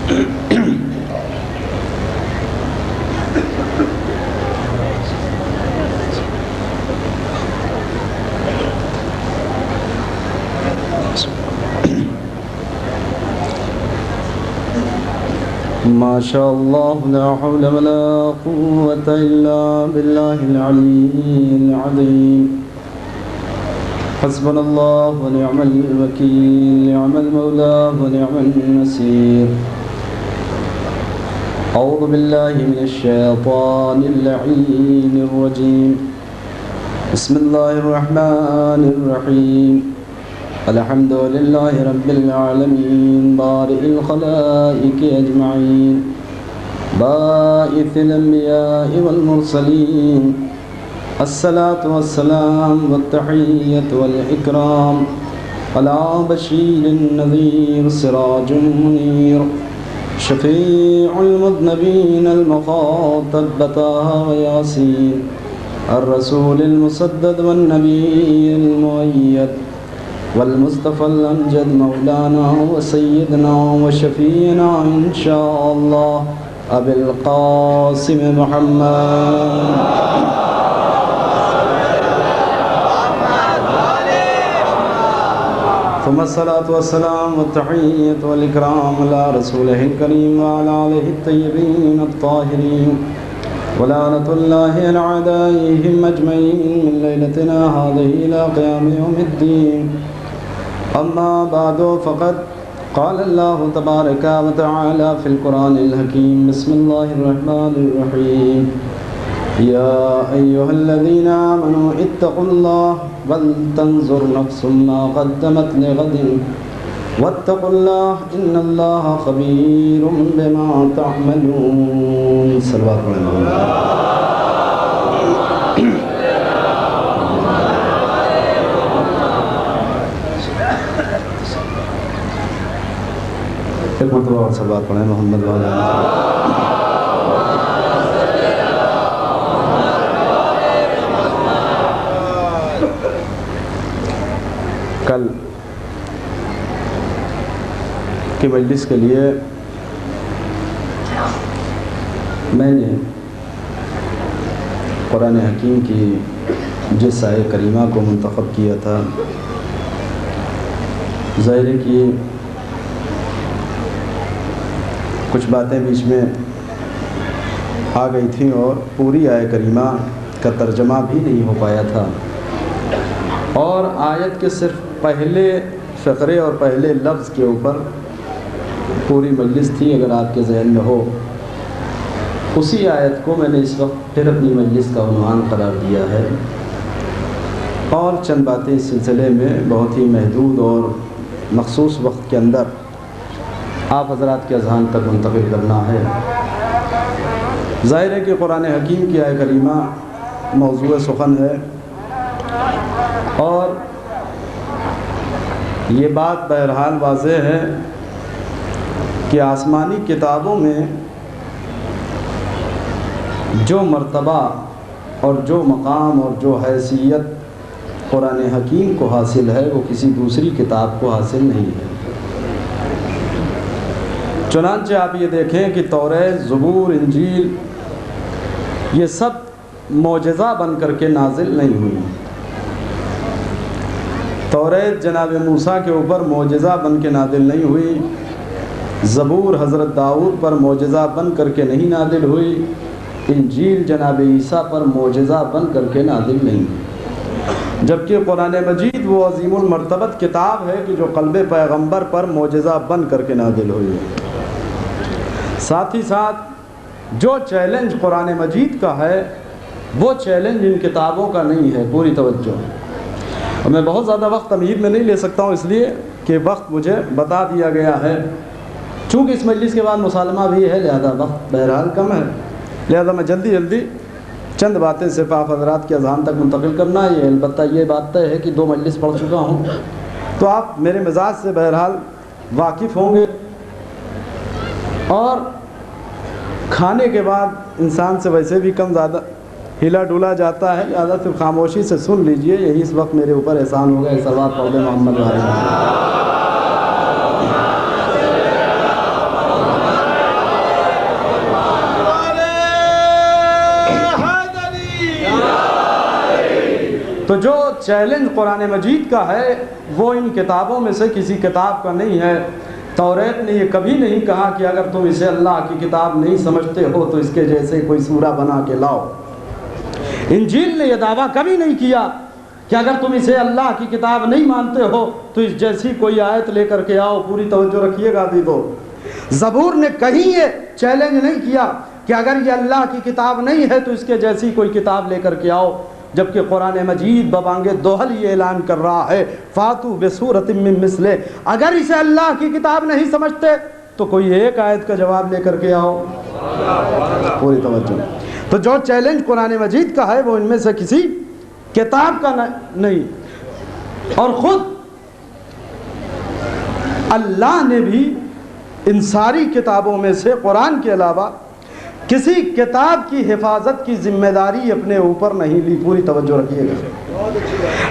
ما شاء اللہ لا حول ولا قوة الا باللہ العلی العظیم حسبنا اللہ ونعم الوکیل نعم المولا ونعم النصیر اعوذ باللہ من الشیطان اللعین الرجیم بسم اللہ الرحمن الرحیم الحمد للہ رب العالمین بارئ الخلائق اجمعین باعث الانبیاء والمرسلین الصلاة والسلام والتحیۃ والاکرام علی بشیر النذیر سراج منیر شفیع المذنبین المخاطب بطہ ویاسین الرسول المسدد والنبی المؤید والمصطفى الأمجد مولانا وسيدنا وشفينا إن شاء الله أبي القاسم محمد ثم الصلاة والسلام والتحية والإكرام على رسوله الكريم وعلى آله الطيبين الطاهرين ولعنة الله على أعدائهم أجمعين من ليلتنا هذه إلى قيام يوم الدين أما بعد فقد قال الله تبارك وتعالى في القرآن الحكيم بسم الله الرحمن الرحيم يا أيها الذين آمنوا اتقوا الله ولتنظر نفس ما قدمت لغد واتقوا الله إن الله خبير بما تعملون صلوات الله ایک مرتبہ اور صلوات پڑھیں محمد والا کل کی مجلس کے لیے میں نے قرآن حکیم کی جس آیہ کریمہ کو منتخب کیا تھا ظاہر ہے کہ کچھ باتیں بیچ میں آ گئی تھیں اور پوری آیہ کریمہ کا ترجمہ بھی نہیں ہو پایا تھا اور آیت کے صرف پہلے فقرے اور پہلے لفظ کے اوپر پوری مجلس تھی اگر آپ کے ذہن میں ہو اسی آیت کو میں نے اس وقت پھر اپنی مجلس کا عنوان قرار دیا ہے اور چند باتیں اس سلسلے میں بہت ہی محدود اور مخصوص وقت کے اندر آپ حضرات کے اذہان تک منتقل کرنا ہے۔ ظاہر ہے کہ قرآن حکیم کی آیہ کریمہ موضوع سخن ہے اور یہ بات بہرحال واضح ہے کہ آسمانی کتابوں میں جو مرتبہ اور جو مقام اور جو حیثیت قرآن حکیم کو حاصل ہے وہ کسی دوسری کتاب کو حاصل نہیں ہے۔ چنانچہ آپ یہ دیکھیں کہ توریت، زبور، انجیل یہ سب معجزہ بن کر کے نازل نہیں ہوئی۔ توریت جناب موسیٰ کے اوپر معجزہ بن کے نازل نہیں ہوئی، زبور حضرت داؤد پر معجزہ بن کر کے نہیں نازل ہوئی، انجیل جناب عیسیٰ پر معجزہ بن کر کے نازل نہیں ہوئی، جبکہ قرآن مجید وہ عظیم المرتبت کتاب ہے کہ جو قلب پیغمبر پر معجزہ بن کر کے نازل ہوئی ہے۔ ساتھ ہی ساتھ جو چیلنج قرآن مجید کا ہے وہ چیلنج ان کتابوں کا نہیں ہے، پوری توجہ۔ اور میں بہت زیادہ وقت امید میں نہیں لے سکتا ہوں اس لیے کہ وقت مجھے بتا دیا گیا ہے، چونکہ اس مجلس کے بعد مسالمہ بھی ہے لہذا وقت بہرحال کم ہے، لہذا میں جلدی چند باتیں صرف آپ حضرات کے اذہان تک منتقل کرنا ہے۔ البتہ یہ بات طے ہے کہ 2 مجلس پڑھ چکا ہوں تو آپ میرے مزاج سے بہرحال واقف ہوں گے، اور کھانے کے بعد انسان سے ویسے بھی کم زیادہ ہلا ڈولا جاتا ہے، لہٰذا صرف خاموشی سے سن لیجئے، یہی اس وقت میرے اوپر احسان ہوگا۔ صلوات پڑھ دیں محمد وعلیہ تو جو چیلنج قرآن مجید کا ہے وہ ان کتابوں میں سے کسی کتاب کا نہیں ہے۔ توریت نے یہ کبھی نہیں کہا کہ اگر تم اسے اللہ کی کتاب نہیں سمجھتے ہو تو اس کے جیسے کوئی سورہ بنا کے لاؤ۔ انجیل نے یہ دعویٰ کبھی نہیں کیا کہ اگر تم اسے اللہ کی کتاب نہیں مانتے ہو تو اس جیسی کوئی آیت لے کر کے آؤ۔ پوری توجہ رکھیے گا عزیزو۔ زبور نے کہیں یہ چیلنج نہیں کیا کہ اگر یہ اللہ کی کتاب نہیں ہے تو اس کے جیسی کوئی کتاب لے کر کے آؤ، جبکہ قرآن مجید ببانگ دوہل یہ اعلان کر رہا ہے فاتو بسورۃ من مثلہ، اگر اسے اللہ کی کتاب نہیں سمجھتے تو کوئی ایک آیت کا جواب لے کر کے آؤ۔ پوری توجہ۔ تو جو چیلنج قرآن مجید کا ہے وہ ان میں سے کسی کتاب کا نہیں، اور خود اللہ نے بھی ان ساری کتابوں میں سے قرآن کے علاوہ کسی کتاب کی حفاظت کی ذمہ داری اپنے اوپر نہیں لی۔ پوری توجہ رکھیے گا۔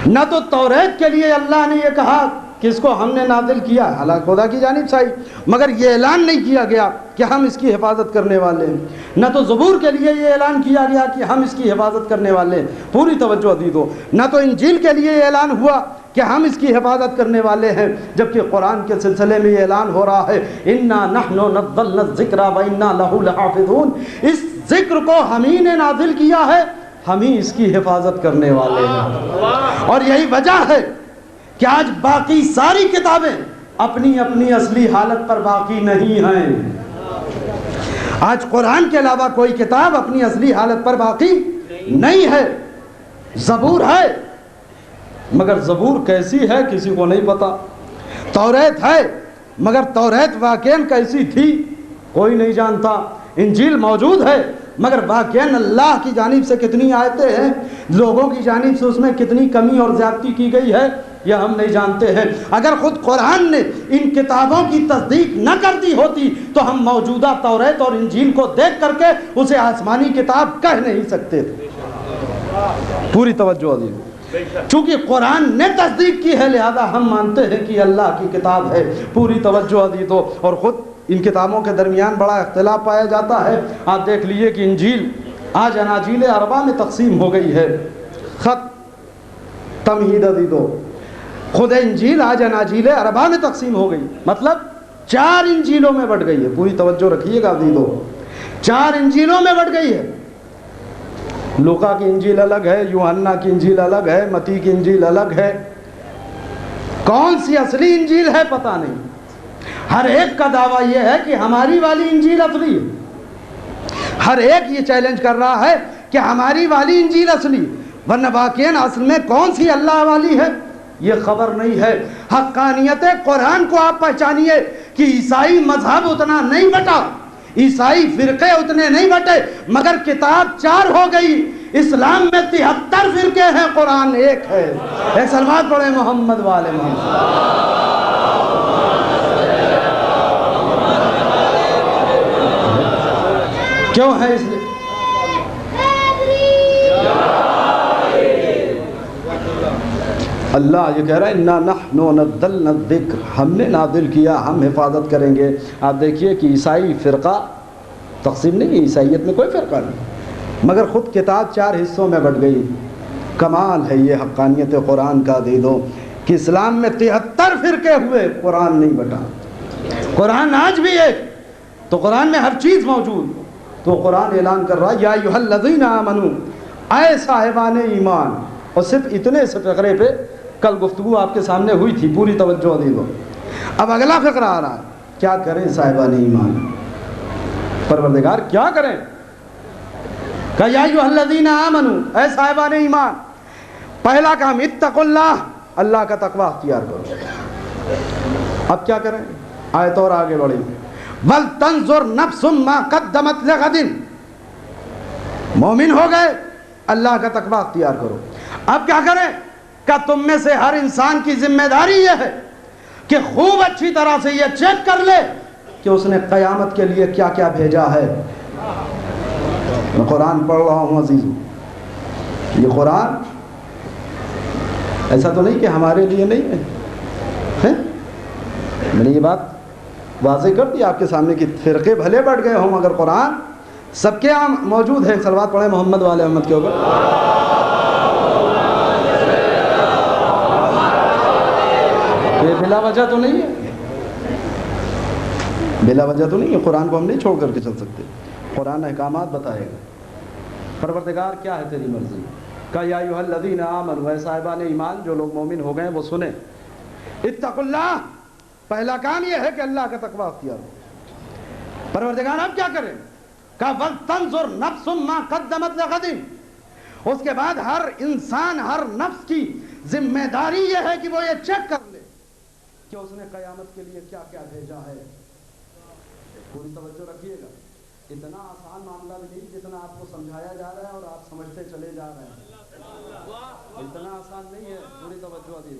نہ تو توریت کے لیے اللہ نے یہ کہا کہ اس کو ہم نے نازل کیا، حالانکہ خدا کی جانب سے آئی، مگر یہ اعلان نہیں کیا گیا کہ ہم اس کی حفاظت کرنے والے ہیں۔ نہ تو زبور کے لیے یہ اعلان کیا گیا کہ ہم اس کی حفاظت کرنے والے ہیں۔ پوری توجہ عزیزو۔ نہ تو انجیل کے لیے یہ اعلان ہوا کہ ہم اس کی حفاظت کرنے والے ہیں، جبکہ قرآن کے سلسلے میں یہ اعلان ہو رہا ہے انا نحن نزلنا الذکر وانا لہ لحافظون، اس ذکر کو ہم ہی نے نازل کیا ہے، ہم ہی اس کی حفاظت کرنے والے ہیں۔ اور یہی وجہ ہے کہ آج باقی ساری کتابیں اپنی اپنی اصلی حالت پر باقی نہیں ہیں۔ آج قرآن کے علاوہ کوئی کتاب اپنی اصلی حالت پر باقی نہیں ہے۔ زبور ہے مگر زبور کیسی ہے کسی کو نہیں پتا۔ توریت ہے مگر توریت واقعاً کیسی تھی کوئی نہیں جانتا۔ انجیل موجود ہے مگر واقعاً اللہ کی جانب سے کتنی آیتیں ہیں، لوگوں کی جانب سے اس میں کتنی کمی اور زیادتی کی گئی ہے یہ ہم نہیں جانتے ہیں۔ اگر خود قرآن نے ان کتابوں کی تصدیق نہ کرتی ہوتی تو ہم موجودہ توریت اور انجیل کو دیکھ کر کے اسے آسمانی کتاب کہہ نہیں سکتے تھے۔ پوری توجہ دیجیے۔ چونکہ قرآن نے تصدیق کی ہے لہذا ہم مانتے ہیں کہ اللہ کی کتاب ہے۔ پوری توجہ عزیزو۔ اور خود ان کتابوں کے درمیان بڑا اختلاف پایا جاتا ہے۔ آپ دیکھ لیجئے کہ انجیل آج اناجیل اربعہ میں تقسیم ہو گئی ہے۔ خط تمہید عزیزو، خود انجیل آج اناجیل اربعہ میں تقسیم ہو گئی، مطلب 4 انجیلوں میں بٹ گئی ہے۔ پوری توجہ رکھیے گا عزیزو، 4 انجیلوں میں بٹ گئی ہے۔ لوقا کی انجیل الگ ہے، یوحنا کی انجیل الگ ہے، متی کی انجیل الگ ہے۔ کون سی اصلی انجیل ہے پتہ نہیں۔ ہر ایک کا دعویٰ یہ ہے کہ ہماری والی انجیل اصلی ہے۔ ہر ایک یہ چیلنج کر رہا ہے کہ ہماری والی انجیل اصلی، ورنہ واقعاً اصل میں کون سی اللہ والی ہے یہ خبر نہیں ہے۔ حقانیت قرآن کو آپ پہچانیے کہ عیسائی مذہب اتنا نہیں بٹا، عیسائی فرقے اتنے نہیں بٹے، مگر کتاب 4 ہو گئی۔ اسلام میں 73 فرقے ہیں، قرآن ایک ہے۔ ایک سلوات پڑھیں محمد والے محمد۔ کیوں ہے اس لیے اللہ یہ کہہ رہا ہے انا نحن نزلنا الذکر، ہم نے نازل کیا، ہم حفاظت کریں گے۔ آپ دیکھیے کہ عیسائی فرقہ تقسیم نہیں ہے، عیسائیت میں کوئی فرقہ نہیں، مگر خود کتاب 4 حصوں میں بٹ گئی۔ کمال ہے یہ حقانیت قرآن کا عزیزو کہ اسلام میں 73 فرقے ہوئے، قرآن نہیں بٹا۔ قرآن آج بھی ایک، تو قرآن میں ہر چیز موجود، تو قرآن اعلان کر رہا ہے یا ایھا الذین آمنوا، اے صاحبان ایمان۔ اور صرف اتنے سے فقرے پہ کل گفتگو آپ کے سامنے ہوئی تھی۔ پوری توجہ دیجو۔ اب اگلا فقرہ آ رہا ہے، کیا کریں صاحبان ایمان، پروردگار کیا کریں؟ کہ یا ایھا الذین آمنوا، اے صاحبان ایمان۔ پہلا کام اتقوا اللہ، اللہ کا تقوی اختیار کرو۔ اب کیا کریں؟ آیت اور آگے بڑھی، وَلْتَنْظُرْ نَفْسٌ مَا قَدَّمَتْ لِغَدٍ، مومن ہو گئے، اللہ کا تقوی اختیار کرو۔ اب کیا کریں؟ کہ تم میں سے ہر انسان کی ذمہ داری یہ ہے کہ خوب اچھی طرح سے یہ چیک کر لے کہ اس نے قیامت کے لیے کیا کیا بھیجا ہے۔ میں قرآن پڑھ رہا ہوں عزیزو، یہ قرآن ایسا تو نہیں کہ ہمارے لیے نہیں ہے۔ میں نے یہ بات واضح کر دی آپ کے سامنے کہ فرقے بھلے بڑھ گئے ہوں مگر قرآن سب کے عام موجود ہے۔ صلوات پڑھیں محمد والے احمد کے اوپر۔ بلا وجہ تو نہیں ہے، بلا وجہ تو نہیں ہے، قرآن کو ہم نہیں چھوڑ کر کے چل سکتے، قرآن احکامات بتائے گا۔ پروردگار کیا ہے تیری مرضی؟ کہ یا ایھا الذین آمنوا، اے صاحبان ایمان جو لوگ مومن ہو گئے وہ سنیں، اتقوا اللہ، پہلا کام یہ ہے کہ اللہ کا تقوی اختیار ہو۔ پروردگار اب کیا کریں؟ کہ وَلْتَنْظُرْ نَفْسٌ مَا قَدَّمَتْ لِغَدٍ، اس کے بعد ہر انسان، ہر نفس کی ذمہ داری یہ ہے کہ وہ یہ چیک کر لے کہ اس نے قیامت کے لیے کیا کیا بھیجا ہے۔ پوری توجہ رکھیے گا، اتنا آسان معاملہ بھی نہیں جتنا آپ کو سمجھایا جا رہا ہے اور آپ سمجھتے چلے جا رہے ہیں، اتنا آسان نہیں ہے، پوری توجہ دی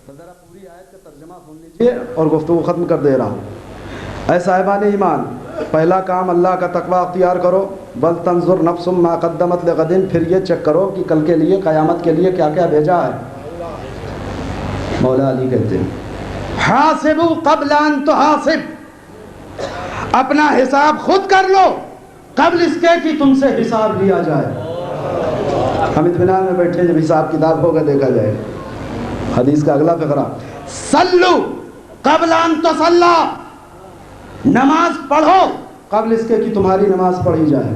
تو ذرا پوری آیت کا ترجمہ سن لیجیے اور گفتگو ختم کر دے رہا ہوں۔ اے صاحبان ایمان، پہلا کام اللہ کا تقوی اختیار کرو، بل تنظر نفس ما قدمت لغد، پھر یہ چیک کرو کہ کل کے لیے، قیامت کے لیے کیا کیا بھیجا ہے۔ مولا علی کہتے ہیں حاسبوا قبل ان تحاسب، اپنا حساب خود کر لو قبل اس کے کہ تم سے حساب لیا جائے۔ ہم اطمینان میں بیٹھے، جب حساب کتاب ہوگا دیکھا جائے۔ حدیث کا اگلا فقرہ، صلو قبل ان تصلی، نماز پڑھو قبل اس کے کہ تمہاری نماز پڑھی جائے۔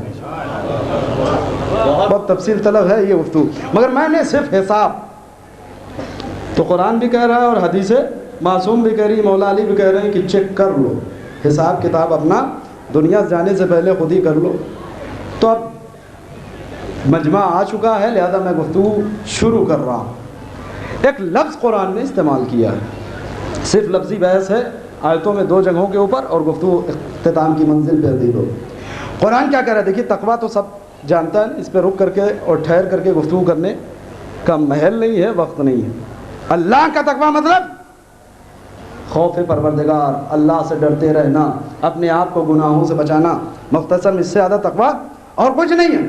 بہت تفصیل طلب ہے یہ گفتگو، مگر میں نے صرف حساب، تو قرآن بھی کہہ رہا ہے اور حدیث معصوم بھی کہہ رہی ہے، مولا علی بھی کہہ رہے ہیں کہ چیک کر لو، حساب کتاب اپنا دنیا جانے سے پہلے خود ہی کر لو۔ تو اب مجمع آ چکا ہے، لہذا میں گفتگو شروع کر رہا ہوں۔ ایک لفظ قرآن نے استعمال کیا ہے، صرف لفظی بحث ہے آیتوں میں 2 جگہوں کے اوپر، اور گفتگو اختتام کی منزل پہ دی ہو۔ قرآن کیا کہہ رہا ہے؟ دیکھیے، تقویٰ تو سب جانتا ہے، اس پہ رک کر کے اور ٹھہر کر کے گفتگو کرنے کا محل نہیں ہے، وقت نہیں ہے۔ اللہ کا تقویٰ مطلب خوف پروردگار، اللہ سے ڈرتے رہنا، اپنے آپ کو گناہوں سے بچانا، مختصر اس سے زیادہ تقویٰ اور کچھ نہیں ہے۔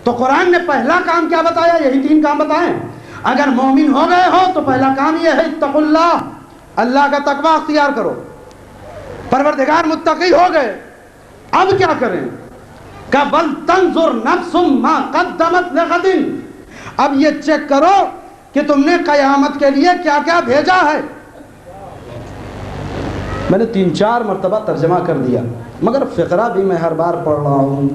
تو قرآن نے پہلا کام کیا بتایا؟ یہی 3 کام بتائیں۔ اگر مومن ہو گئے ہو تو پہلا کام یہ ہے اتقوا اللہ، اللہ کا تقویٰ اختیار کرو۔ پروردگار متقی ہو گئے، اب کیا کریں؟ کہ بل تنظر نفس ما قدمت لغد، اب یہ چیک کرو کہ تم نے قیامت کے لیے کیا کیا بھیجا ہے۔ میں نے 3-4 مرتبہ ترجمہ کر دیا، مگر فقرہ بھی میں ہر بار پڑھ رہا ہوں۔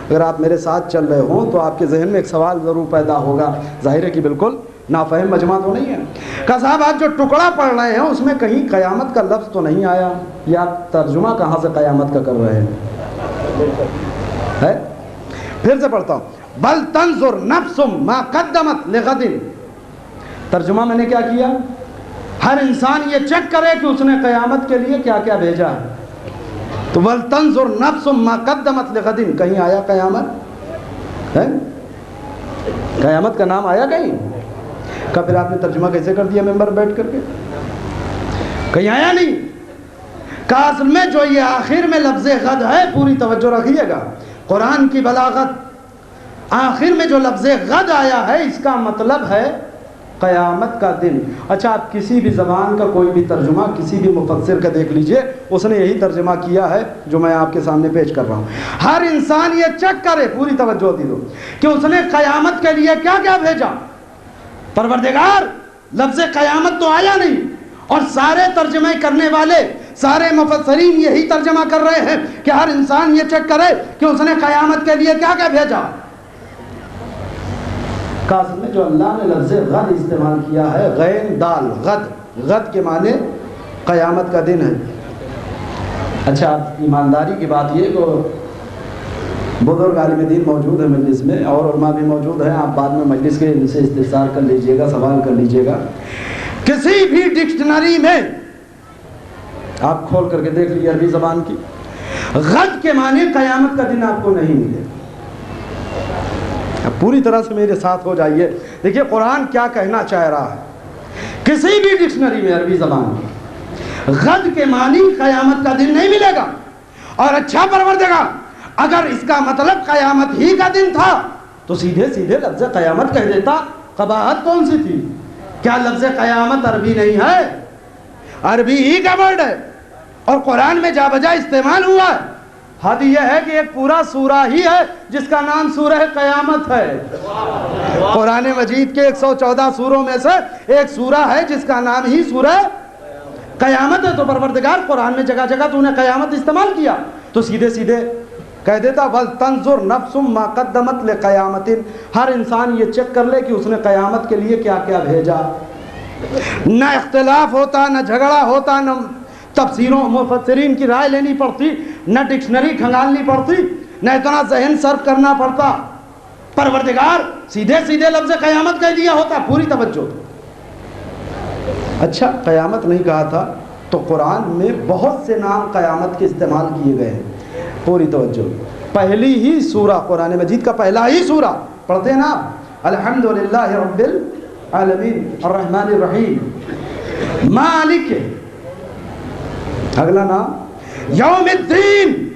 اگر آپ میرے ساتھ چل رہے ہوں تو آپ کے ذہن میں ایک سوال ضرور پیدا ہوگا، ظاہر ہے کہ بالکل نافہم مجمع تو نہیں ہے کہ صاحب آپ جو ٹکڑا پڑھ رہے ہیں اس میں کہیں قیامت کا لفظ تو نہیں آیا، یا آپ ترجمہ کہاں سے قیامت کا کر رہے ہیں؟ پھر سے پڑھتا ہوں، بل تنظر نفس ما قدمت لغد، ترجمہ میں نے کیا کیا؟ ہر انسان یہ چیک کرے کہ اس نے قیامت کے لیے کیا کیا بھیجا ہے۔ تو بل تنظر نفس ما قدمت لغد، کہیں آیا قیامت؟ قیامت کا نام آیا کہیں؟ کہ پھر آپ نے ترجمہ کیسے کر دیا ممبر بیٹھ کر کے؟ کہیں آیا نہیں۔ کہ اصل میں جو یہ آخر میں لفظ غد ہے، پوری توجہ رکھیے گا، قرآن کی بلاغت، آخر میں جو لفظ غد آیا ہے اس کا مطلب ہے قیامت کا دن۔ اچھا، آپ کسی بھی زبان کا کوئی بھی ترجمہ کسی بھی مفسر کا دیکھ لیجئے، اس نے یہی ترجمہ کیا ہے جو میں آپ کے سامنے پیش کر رہا ہوں۔ ہر انسان یہ چیک کرے، پوری توجہ دی دو، کہ اس نے قیامت کے لیے کیا کیا بھیجا۔ پروردگار لفظ قیامت تو آیا نہیں، اور سارے ترجمے کرنے والے، سارے مفسرین یہی ترجمہ کر رہے ہیں کہ ہر انسان یہ چیک کرے کہ اس نے قیامت کے لیے کیا کیا بھیجا۔ قاسم میں جو اللہ نے لفظ غد استعمال کیا ہے، غین دال غد، غد کے معنی قیامت کا دن ہے۔ اچھا، ایمانداری کی بات یہ کہ بزرگ عالم دین موجود ہیں مجلس میں، اور علماء بھی موجود ہیں، آپ بعد میں مجلس کے ان سے استفسار کر لیجئے گا، سوال کر لیجئے گا۔ کسی بھی ڈکشنری میں آپ کھول کر کے دیکھ لیجئے عربی زبان کی، غد کے معنی قیامت کا دن آپ کو نہیں ملے۔ پوری طرح سے میرے ساتھ ہو جائیے، دیکھیے قرآن کیا کہنا چاہ رہا ہے۔ کسی بھی ڈکشنری میں عربی زبان کی غد کے معنی قیامت کا دن نہیں ملے گا۔ اور اچھا پروردگار اگر اس کا مطلب قیامت ہی کا دن تھا تو سیدھے سیدھے لفظ قیامت کہہ دیتا، قباحت کون سی تھی؟ کیا لفظ قیامت عربی نہیں ہے؟ عربی ہی کا ورڈ ہے، اور قرآن میں جا بجا استعمال ہوا ہے۔ حد یہ ہے کہ ایک پورا سورہ ہی ہے جس کا نام سورہ قیامت ہے۔ قرآن مجید کے 114 سوروں میں سے ایک سورہ ہے جس کا نام ہی سورہ قیامت ہے تو پروردگار قرآن میں جگہ جگہ تو انہیں قیامت استعمال کیا تو سیدھے سیدھے کہہ دیتا وَلْتَنْظُرْ نَفْسٌ مَا قَدَّمَتْ لِقَيَامَةٍ، ہر انسان یہ چیک کر لے کہ اس نے قیامت کے لیے کیا کیا بھیجا۔ نہ اختلاف ہوتا، نہ جھگڑا ہوتا، نہ تفسیروں مفسرین کی رائے لینی پڑتی، نہ ڈکشنری کھنگالنی پڑتی، نہ اتنا ذہن صرف کرنا پڑتا، پروردگار سیدھے سیدھے لفظ قیامت کہہ دیا ہوتا۔ پوری توجہ۔ اچھا قیامت نہیں کہا تھا تو قرآن میں بہت سے نام قیامت کے استعمال کیے گئے ہیں۔ پوری توجہ۔ پہلی ہی سورہ قرآن مجید کا پہلا ہی سورہ پڑھتے ہیں نا آپ، الحمدللہ رب العالمین الرحمن الرحیم مالک، اگلا نام یوم الدین،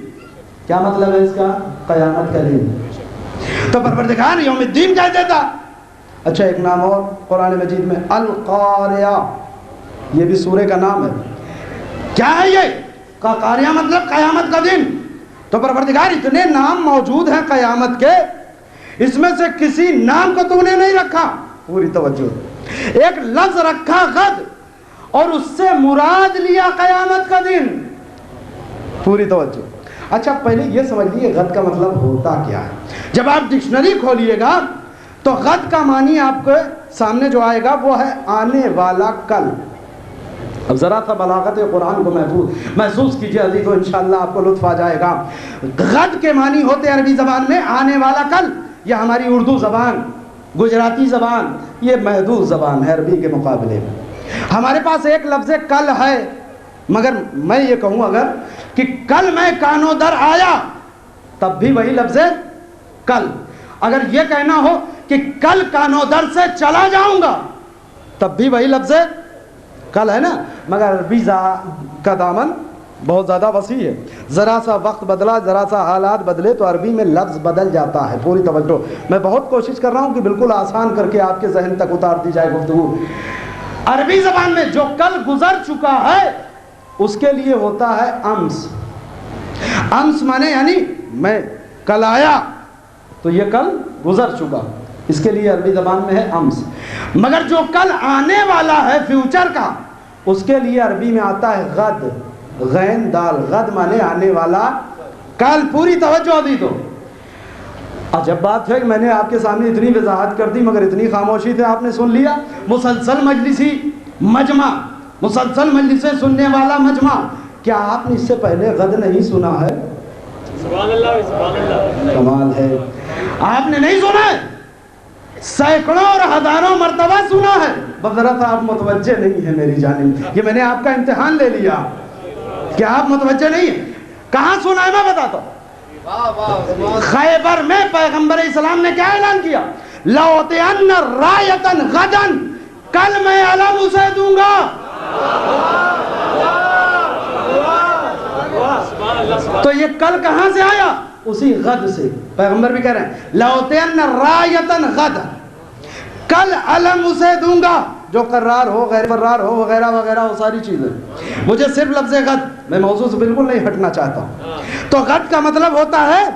کیا مطلب ہے اس کا؟ قیامت کا دن۔ تو پروردگار یوم الدین کہہ دیتا۔ اچھا ایک نام اور قرآن مجید میں القاریہ، یہ بھی سورہ کا نام ہے۔ کیا ہے یہ؟ قاریہ مطلب قیامت کا دن۔ تو پروردگار اتنے نام موجود ہیں قیامت کے، اس میں سے کسی نام کو تو نے نہیں رکھا۔ پوری توجہ۔ ایک لفظ رکھا غد اور اس سے مراد لیا قیامت کا دن۔ پوری توجہ۔ اچھا پہلے یہ سمجھ لیے غد کا مطلب ہوتا کیا ہے۔ جب آپ ڈکشنری کھولیے گا تو غد کا معنی آپ کے سامنے جو آئے گا وہ ہے آنے والا کل۔ اب ذرا سا بلاغت قرآن کو محسوس کیجئے عزیز، تو انشاءاللہ آپ کو لطف آ جائے گا۔ غد کے معنی ہوتے ہیں عربی زبان میں آنے والا کل، یا ہماری اردو زبان، گجراتی زبان، یہ محدود زبان ہے عربی کے مقابلے میں۔ ہمارے پاس ایک لفظ کل ہے، مگر میں یہ کہوں اگر کہ کل میں کانوں در آیا تب بھی وہی لفظ کل۔ اگر یہ کہنا ہو کہ کل کانوں در سے چلا جاؤں گا تب بھی وہی لفظ کل ہے نا، مگر عربی کا دامن بہت زیادہ وسیع ہے۔ ذرا سا وقت بدلا، ذرا سا حالات بدلے تو عربی میں لفظ بدل جاتا ہے۔ پوری توجہ۔ میں بہت کوشش کر رہا ہوں کہ بالکل آسان کر کے آپ کے ذہن تک اتار دی جائے گفتگو۔ عربی زبان میں جو کل گزر چکا ہے اس کے لیے ہوتا ہے امس۔ امس مانے یعنی میں کل آیا تو یہ کل گزر چکا، اس کے لیے عربی زبان میں ہے امس۔ مگر جو کل آنے والا ہے فیوچر کا، اس کے لیے عربی میں آتا ہے غد، غین دال، غد مانے آنے والا کل۔ پوری توجہ دی تو عجب بات ہے کہ میں نے آپ کے سامنے اتنی وضاحت کر دی مگر اتنی خاموشی سے آپ نے سن لیا۔ مسلسل مجلسی مجمع، مسلسل مجلسیں سننے والا مجمع، کیا آپ نے اس سے پہلے غد نہیں سنا ہے؟ سبحان اللہ، سبحان اللہ، کمال ہے۔ آپ نے نہیں سنا ہے؟ سینکڑوں اور ہزاروں مرتبہ سنا ہے، بس ذرا سا آپ متوجہ نہیں ہیں میری جانب۔ یہ میں نے آپ کا امتحان لے لیا کہ آپ متوجہ نہیں ہیں۔ کہاں سنا ہے میں بتاتا ہوں۔ خیبر میں پیغمبر اسلام نے کیا اعلان کیا؟ لَأُعْطِيَنَّ رَایَةً غَدًا، کل میں علم اسے دوں گا۔ تو یہ کل کہاں سے آیا؟ اسی غد سے۔ پیغمبر بھی کہہ رہے ہیں لَأُعْطِيَنَّ رَایَةً غَدًا، کل علم اسے دوں گا، جو قرار ہو غیر قرار ہو وغیرہ وغیرہ وہ ساری چیزیں۔ مجھے صرف لفظ غد، میں موضوع سے بالکل نہیں ہٹنا چاہتا ہوں۔ تو غد کا مطلب ہوتا ہے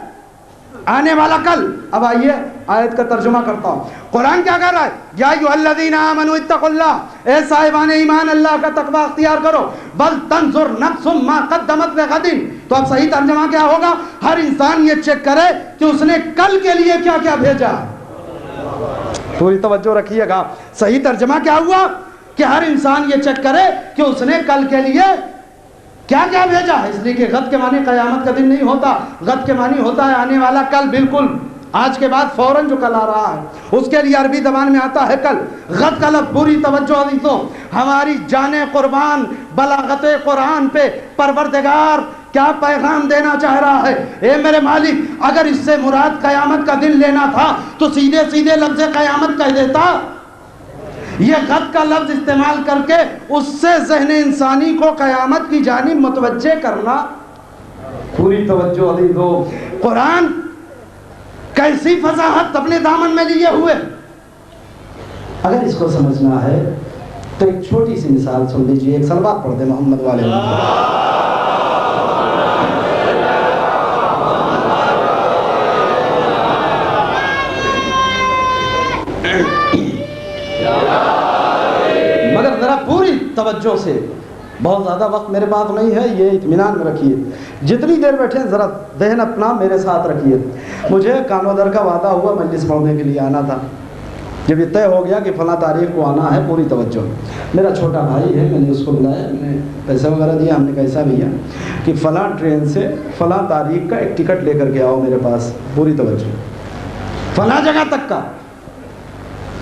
آنے والا کل۔ اب آئیے آیت کا ترجمہ کرتا ہوں۔ قرآن کیا کہہ رہا ہے؟ یا ایھا الذین آمنوا اتقوا اللہ، اے صاحبان ایمان اللہ کا تقوی اختیار کرو۔ بل تنظر نفس ما قدمت لغد، تو اب صحیح ترجمہ کیا ہوگا؟ ہر انسان یہ چیک کرے کہ اس نے کل کے لیے کیا کیا بھیجا۔ پوری توجہ رکھیے گا۔ صحیح ترجمہ کیا ہوا؟ کہ ہر انسان یہ چیک کرے کہ اس نے کل کے لیے کیا کیا بھیجا ہے۔ اس لیے کہ غد کے معنی قیامت کا دن نہیں ہوتا، غد کے معنی ہوتا ہے آنے والا کل، بالکل آج کے بعد فوراً جو کل آ رہا ہے، اس کے لیے عربی زبان میں آتا ہے کل۔ غد کا لفظ، پوری توجہ عزیزوں، ہماری جان قربان بلاغت قرآن پہ پروردگار کیا پیغام دینا چاہ رہا ہے؟ اے میرے مالک، اگر اس سے مراد قیامت کا دن لینا تھا تو سیدھے سیدھے لفظ قیامت کہہ دیتا۔ یہ غد کا لفظ استعمال کر کے اس سے ذہن انسانی کو قیامت کی جانب متوجہ کرنا۔ پوری توجہ عزیزو، قرآن کیسی فصاحت اپنے دامن میں لیے ہوئے۔ اگر اس کو سمجھنا ہے تو ایک چھوٹی سی مثال سن لیجیے، ایک صلوات پڑھ دیں محمد والے۔ مگر ذرا پوری توجہ سے بہت زیادہ وقت میرے پاس نہیں ہے، یہ اطمینان میں رکھیے، جتنی دیر بیٹھے ذرا ذہن اپنا میرے ساتھ رکھیے۔ مجھے کانودر کا وعدہ ہوا مجلس پڑھنے کے لیے آنا تھا، جب یہ طے ہو گیا کہ فلاں تاریخ کو آنا ہے، پوری توجہ، میرا چھوٹا بھائی ہے، میں نے اس کو بلایا، میں نے پیسے وغیرہ دیا، ہم نے کیسا بھیا کہ فلاں ٹرین سے فلاں تاریخ کا ایک ٹکٹ لے کر کے آؤ میرے پاس، پوری توجہ، فلاں جگہ تک کا۔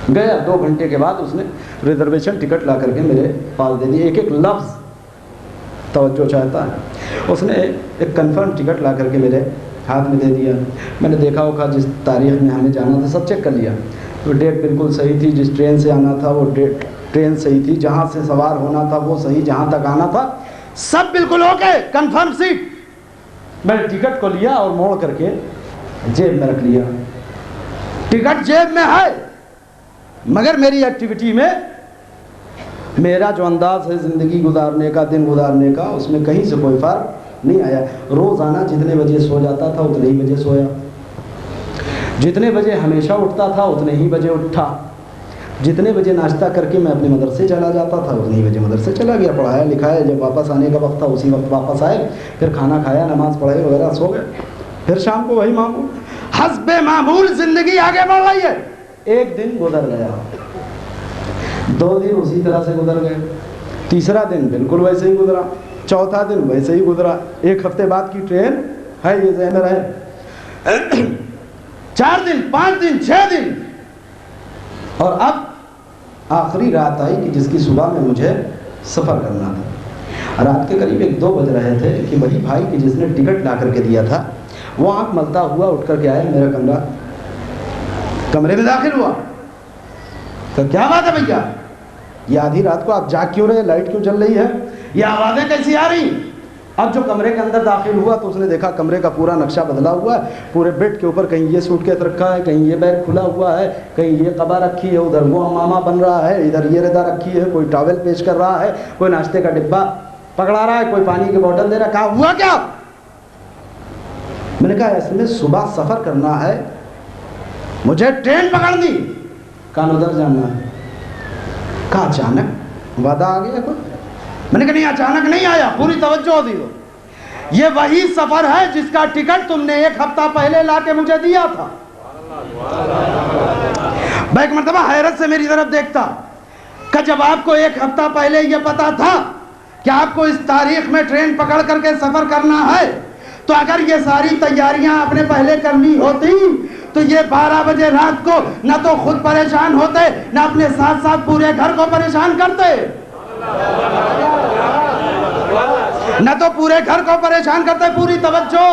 گیا 2 گھنٹے کے بعد اس نے ریزرویشن ٹکٹ لا کر کے میرے پاس دے دی، ایک ایک لفظ توجہ چاہتا ہے، اس نے ایک کنفرم ٹکٹ لا کر کے میرے ہاتھ میں دے دیا۔ میں نے دیکھا ہوگا جس تاریخ میں ہمیں جانا تھا سب چیک کر لیا، وہ ڈیٹ بالکل صحیح تھی، جس ٹرین سے آنا تھا وہ ٹرین صحیح تھی، جہاں سے سوار ہونا تھا وہ صحیح، جہاں تک آنا تھا سب بالکل اوکے، کنفرم سیٹ۔ میں نے ٹکٹ کو لیا اور موڑ کر کے جیب میں رکھ لیا، ٹکٹ جیب میں ہے، مگر میری ایکٹیویٹی میں میرا جو انداز ہے زندگی گزارنے کا، دن گزارنے کا، اس میں کہیں سے کوئی فرق نہیں آیا۔ روزانہ جتنے بجے سو جاتا تھا اتنے ہی بجے سویا، جتنے بجے ہمیشہ اٹھتا تھا اتنے ہی بجے اٹھا، جتنے بجے ناشتہ کر کے میں اپنے مدرسے چلا جاتا تھا اتنے ہی بجے مدرسے چلا گیا، پڑھایا لکھایا، جب واپس آنے کا وقت تھا اسی وقت واپس آئے، پھر کھانا کھایا، نماز پڑھائی وغیرہ، سو گئے، پھر شام کو وہی معمول، حسب معمول زندگی آگے بڑھ رہی ہے۔ ایک دن گزر گیا، 2 دن اسی طرح سے گزر گئے، تیسرا دن بالکل ویسے ہی گزرا، چوتھا دن ویسے ہی گزرا، 1 ہفتے بعد کی ٹرین ہے، یہ ذہن میں رہے، 4 دن 5 دن 6 دن، اور اب آخری رات آئی کہ جس کی صبح میں مجھے سفر کرنا تھا۔ رات کے قریب 1-2 بج رہے تھے کہ وہی بھائی کہ جس نے ٹکٹ لا کر کے دیا تھا وہ آنکھ ملتا ہوا اٹھ کر کے آیا میرا کمرے میں داخل ہوا، کہ کیا بات ہے بھیا، یہ آدھی رات کو آپ جاگ کیوں رہے، لائٹ کیوں جل رہی ہے، یہ آوازیں کیسی آ رہی؟ اب جو کمرے کے اندر داخل ہوا تو اس نے دیکھا کمرے کا پورا نقشہ بدلا ہوا ہے، پورے بیڈ کے اوپر کہیں یہ سوٹ کیس رکھا ہے، کہیں یہ بیگ کھلا ہوا ہے، کہیں یہ قبا رکھی ہے، ادھر وہ امامہ بن رہا ہے، ادھر یہ ردا رکھی ہے، کوئی ٹاول پیش کر رہا ہے، کوئی ناشتے کا ڈبہ پکڑا رہا ہے، کوئی پانی کی بوتل دے رہا ہے، کہا ہوا کیا؟ میں نے کہا اس میں صبح سفر کرنا ہے، مجھے ٹرین پکڑنی، کانودر جانا ہے۔ کہا اچانک وعدہ آ گیا کوئی؟ میں نے کہا نہیں اچانک نہیں آیا، پوری توجہ دی ہو، یہ وہی سفر ہے جس کا ٹکٹ تم نے 1 ہفتہ پہلے لا کے مجھے دیا تھا۔ میں ایک مرتبہ حیرت سے میری طرف دیکھتا کہ جب آپ کو 1 ہفتہ پہلے یہ پتا تھا کہ آپ کو اس تاریخ میں ٹرین پکڑ کر کے سفر کرنا ہے، تو اگر یہ ساری تیاریاں آپ نے پہلے کرنی ہوتی تو یہ 12 بجے رات کو نہ تو خود پریشان ہوتے نہ اپنے ساتھ ساتھ پورے گھر کو پریشان کرتے، نہ تو پورے گھر کو پریشان کرتے۔ پوری توجہ۔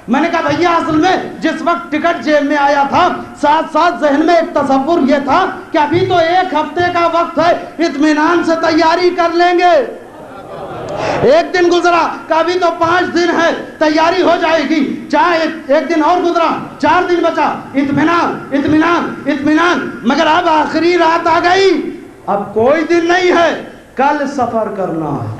میں نے کہا بھیا اصل میں جس وقت ٹکٹ جیب میں آیا تھا ساتھ ساتھ ذہن میں ایک تصور یہ تھا کہ ابھی تو 1 ہفتے کا وقت ہے، اطمینان سے تیاری کر لیں گے۔ 1 دن گزرا کہ ابھی تو 5 دن ہے، تیاری ہو جائے گی، چاہے 1 دن اور گزرا، 4 دن بچا، اطمینان اطمینان اطمینان، مگر اب آخری رات آ گئی، اب کوئی دن نہیں ہے، کل سفر کرنا ہے۔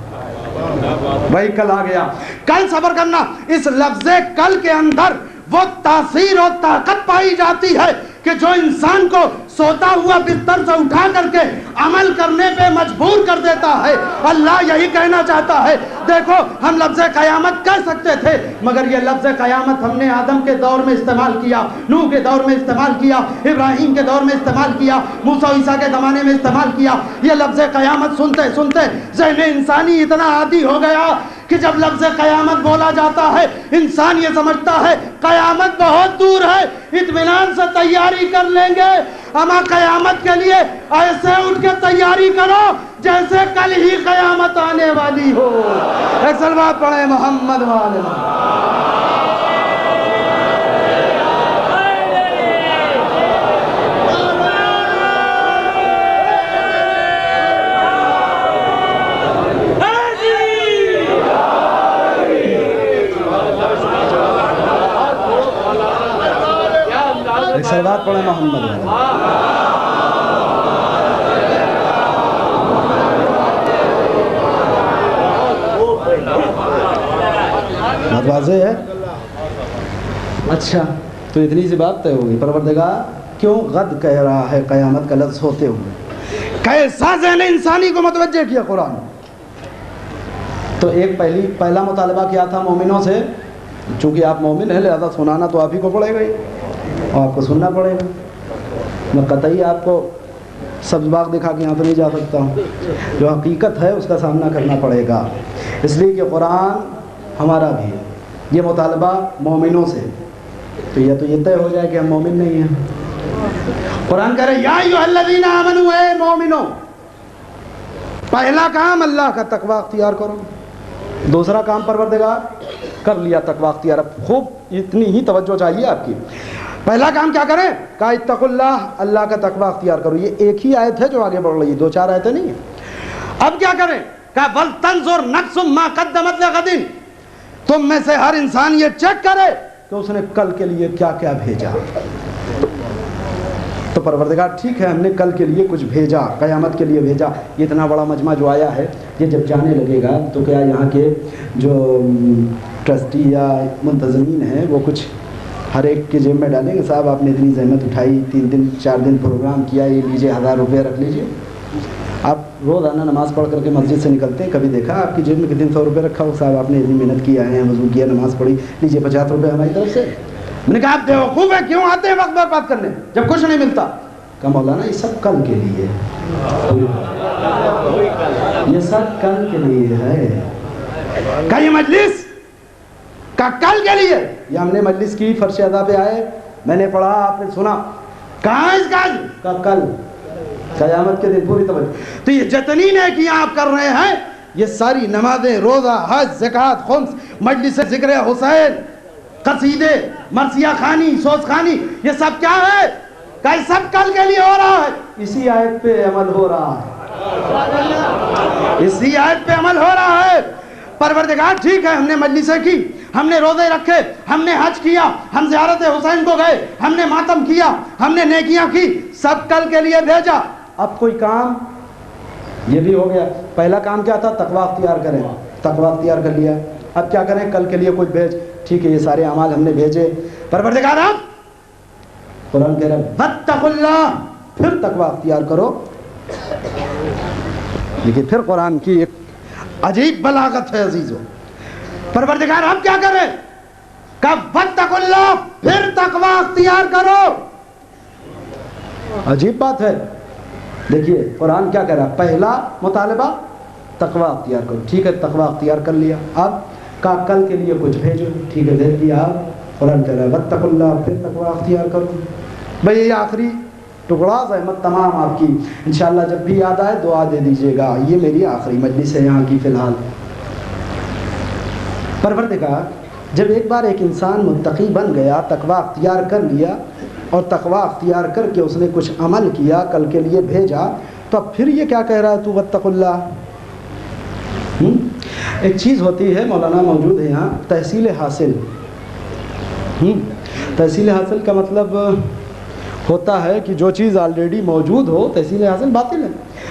بھائی کل آ گیا، کل سفر کرنا۔ اس لفظ کل کے اندر وہ تاثیر اور طاقت پائی جاتی ہے کہ جو انسان کو سوتا ہوا بستر سے اٹھا کر کے عمل کرنے پہ مجبور کر دیتا ہے۔ اللہ یہی کہنا چاہتا ہے، دیکھو ہم لفظ قیامت کہہ سکتے تھے مگر یہ لفظ قیامت ہم نے آدم کے دور میں استعمال کیا، نوح کے دور میں استعمال کیا، ابراہیم کے دور میں استعمال کیا، موسیٰ عیسیٰ کے زمانے میں استعمال کیا۔ یہ لفظ قیامت سنتے سنتے ذہن انسانی اتنا عادی ہو گیا کہ جب لفظ قیامت بولا جاتا ہے انسان یہ سمجھتا ہے قیامت بہت دور ہے، اطمینان سے تیاری کر لیں گے۔ اما قیامت کے لیے ایسے اٹھ کے تیاری کرو جیسے کل ہی قیامت آنے والی ہو۔ ایک صلوات پڑھیں محمد والے صلوات پڑھیں محمد والے۔ بات واضح ہے؟ اچھا تو اتنی سی بات طے ہوگی، پروردگار کیوں غد کہہ رہا ہے قیامت کا لفظ ہوتے ہوئے؟ کیسا ذہن انسانی کو متوجہ کیا قرآن؟ تو ایک پہلا مطالبہ کیا تھا مومنوں سے؟ چونکہ آپ مومن ہیں لہذا سنانا تو آپ ہی کو پڑے گا ہی، اور آپ کو سننا پڑے گا. میں قطعی آپ کو سبز باغ دکھا کے یہاں تو نہیں جا سکتا ہوں. جو حقیقت ہے اس کا سامنا کرنا پڑے گا، اس لیے کہ قرآن ہمارا بھی ہے. یہ مطالبہ مومنوں سے، تو یہ طے ہو جائے کہ ہم مومن نہیں ہیں. قرآن کہہ رہے یا ایھا الذین آمنوا، اے مومنو، پہلا کام اللہ کا تقوی اختیار کرو. دوسرا کام پروردگار کر لیا تقوی اختیار. اب خوب اتنی ہی توجہ چاہیے آپ کی. پہلا کام کیا کریں؟ کہا اتقوا اللہ، اللہ کا تقوی اختیار کرو. یہ ایک ہی آیت ہے جو آگے بڑھ رہی ہے، 2-4 آیتیں نہیں ہیں. اب کیا کریں؟ کہا وَلْتَنْظُرْ نَفْسٌ مَا قَدَّمَتْ لِغَدٍ، تم میں سے ہر انسان یہ چیک کرے کہ اس نے کل کے لیے کیا کیا بھیجا. تو پروردگار ٹھیک ہے ہم نے کل کے لیے کچھ بھیجا، قیامت کے لیے بھیجا. یہ اتنا بڑا مجمع جو آیا ہے، یہ جب جانے لگے گا تو کیا یہاں کے جو ٹرسٹی یا منتظمین ہیں وہ کچھ ہر ایک کے جیب میں ڈالیں گے؟ صاحب آپ نے اتنی زحمت اٹھائی، 3 دن 4 دن پروگرام کیا، یہ لیجیے 1000 روپے رکھ لیجیے. آپ روزانہ نماز پڑھ کر کے مسجد سے نکلتے ہیں، کبھی دیکھا آپ کی جیب میں کتنے 100 روپے رکھا ہو؟ صاحب آپ نے اتنی محنت کی، آئے ہیں، وضو کیا، نماز پڑھی، لیجیے 50 روپے ہماری طرف سے. میں نے کہا آپ بیوقوف ہیں، کیوں آتے ہیں وقت برباد کرنے جب کچھ نہیں ملتا؟ کہا مولانا یہ سب کل کے لیے، یہ سب کل کے لیے ہے. کہا یہ مجلس کا کل کے لیے، یہ ہم نے مجلس کی، فرش ادا پہ آئے، میں نے پڑھا، آپ نے سنا، کہاں اس کا کل قیامت کے دن. پوری توجہ. تو یہ جتنی نیکیاں آپ کر رہے ہیں، یہ ساری نمازیں، روزہ، حج، زکوٰۃ، خمس، مجلس ذکر حسین، قصیدے، مرثیہ خوانی، سوز خوانی، یہ سب کیا ہے؟ کہ یہ سب کل کے لیے ہو رہا ہے. اسی آیت پہ عمل ہو رہا ہے، اسی آیت پہ عمل ہو رہا ہے. پروردگار ٹھیک ہے ہم نے مجلسیں کی، ہم نے روزے رکھے، ہم نے حج کیا، ہم زیارت حسین کو گئے، ہم نے ماتم کیا، ہم نے نیکیاں کی، سب کل کے لیے بھیجا. اب کوئی کام یہ بھی ہو گیا. پہلا کام کیا تھا؟ تقوی اختیار کریں، تقوی اختیار کر لیا. اب کیا کریں؟ کل کے لیے کچھ بھیج. ٹھیک ہے یہ سارے اعمال ہم نے بھیجے. پروردگار اب قرآن کہہ رہا ہے واتقوا اللہ، پھر تقوی اختیار کرو. لیکن پھر قرآن کی ایک عجیب بلاغت ہے عزیزو. پروردگار اب کیا کریں؟ کہ واتقوا اللہ، پھر تقوی اختیار کرو. عجیب بات ہے. دیکھیے قرآن کیا کہہ رہا ہے؟ پہلا مطالبہ تقوی اختیار کرو. ٹھیک ہے تقوی اختیار کر لیا. اب کا کل کے لیے کچھ بھیجو. ٹھیک ہے بھیج دیا. اب قرآن کہہ رہا ہے واتقوا اللہ، پھر تقوی اختیار کرو. بھئی یہ آخری ٹکڑا زحمت تمام آپ کی، انشاءاللہ جب بھی یاد آئے دعا دے دیجیے گا. یہ میری آخری مجلس ہے یہاں کی فی الحال. پروردگار جب ایک بار ایک انسان متقی بن گیا، تقوی اختیار کر لیا، اور تقوی اختیار کر کے اس نے کچھ عمل کیا، کل کے لیے بھیجا، تو اب پھر یہ کیا کہہ رہا ہے تو واتقوا اللہ. ایک چیز ہوتی ہے، مولانا موجود ہے یہاں، تحصیل حاصل. تحصیل حاصل کا مطلب ہوتا ہے کہ جو چیز آلریڈی موجود ہو، تحصیل حاصل باطل ہے.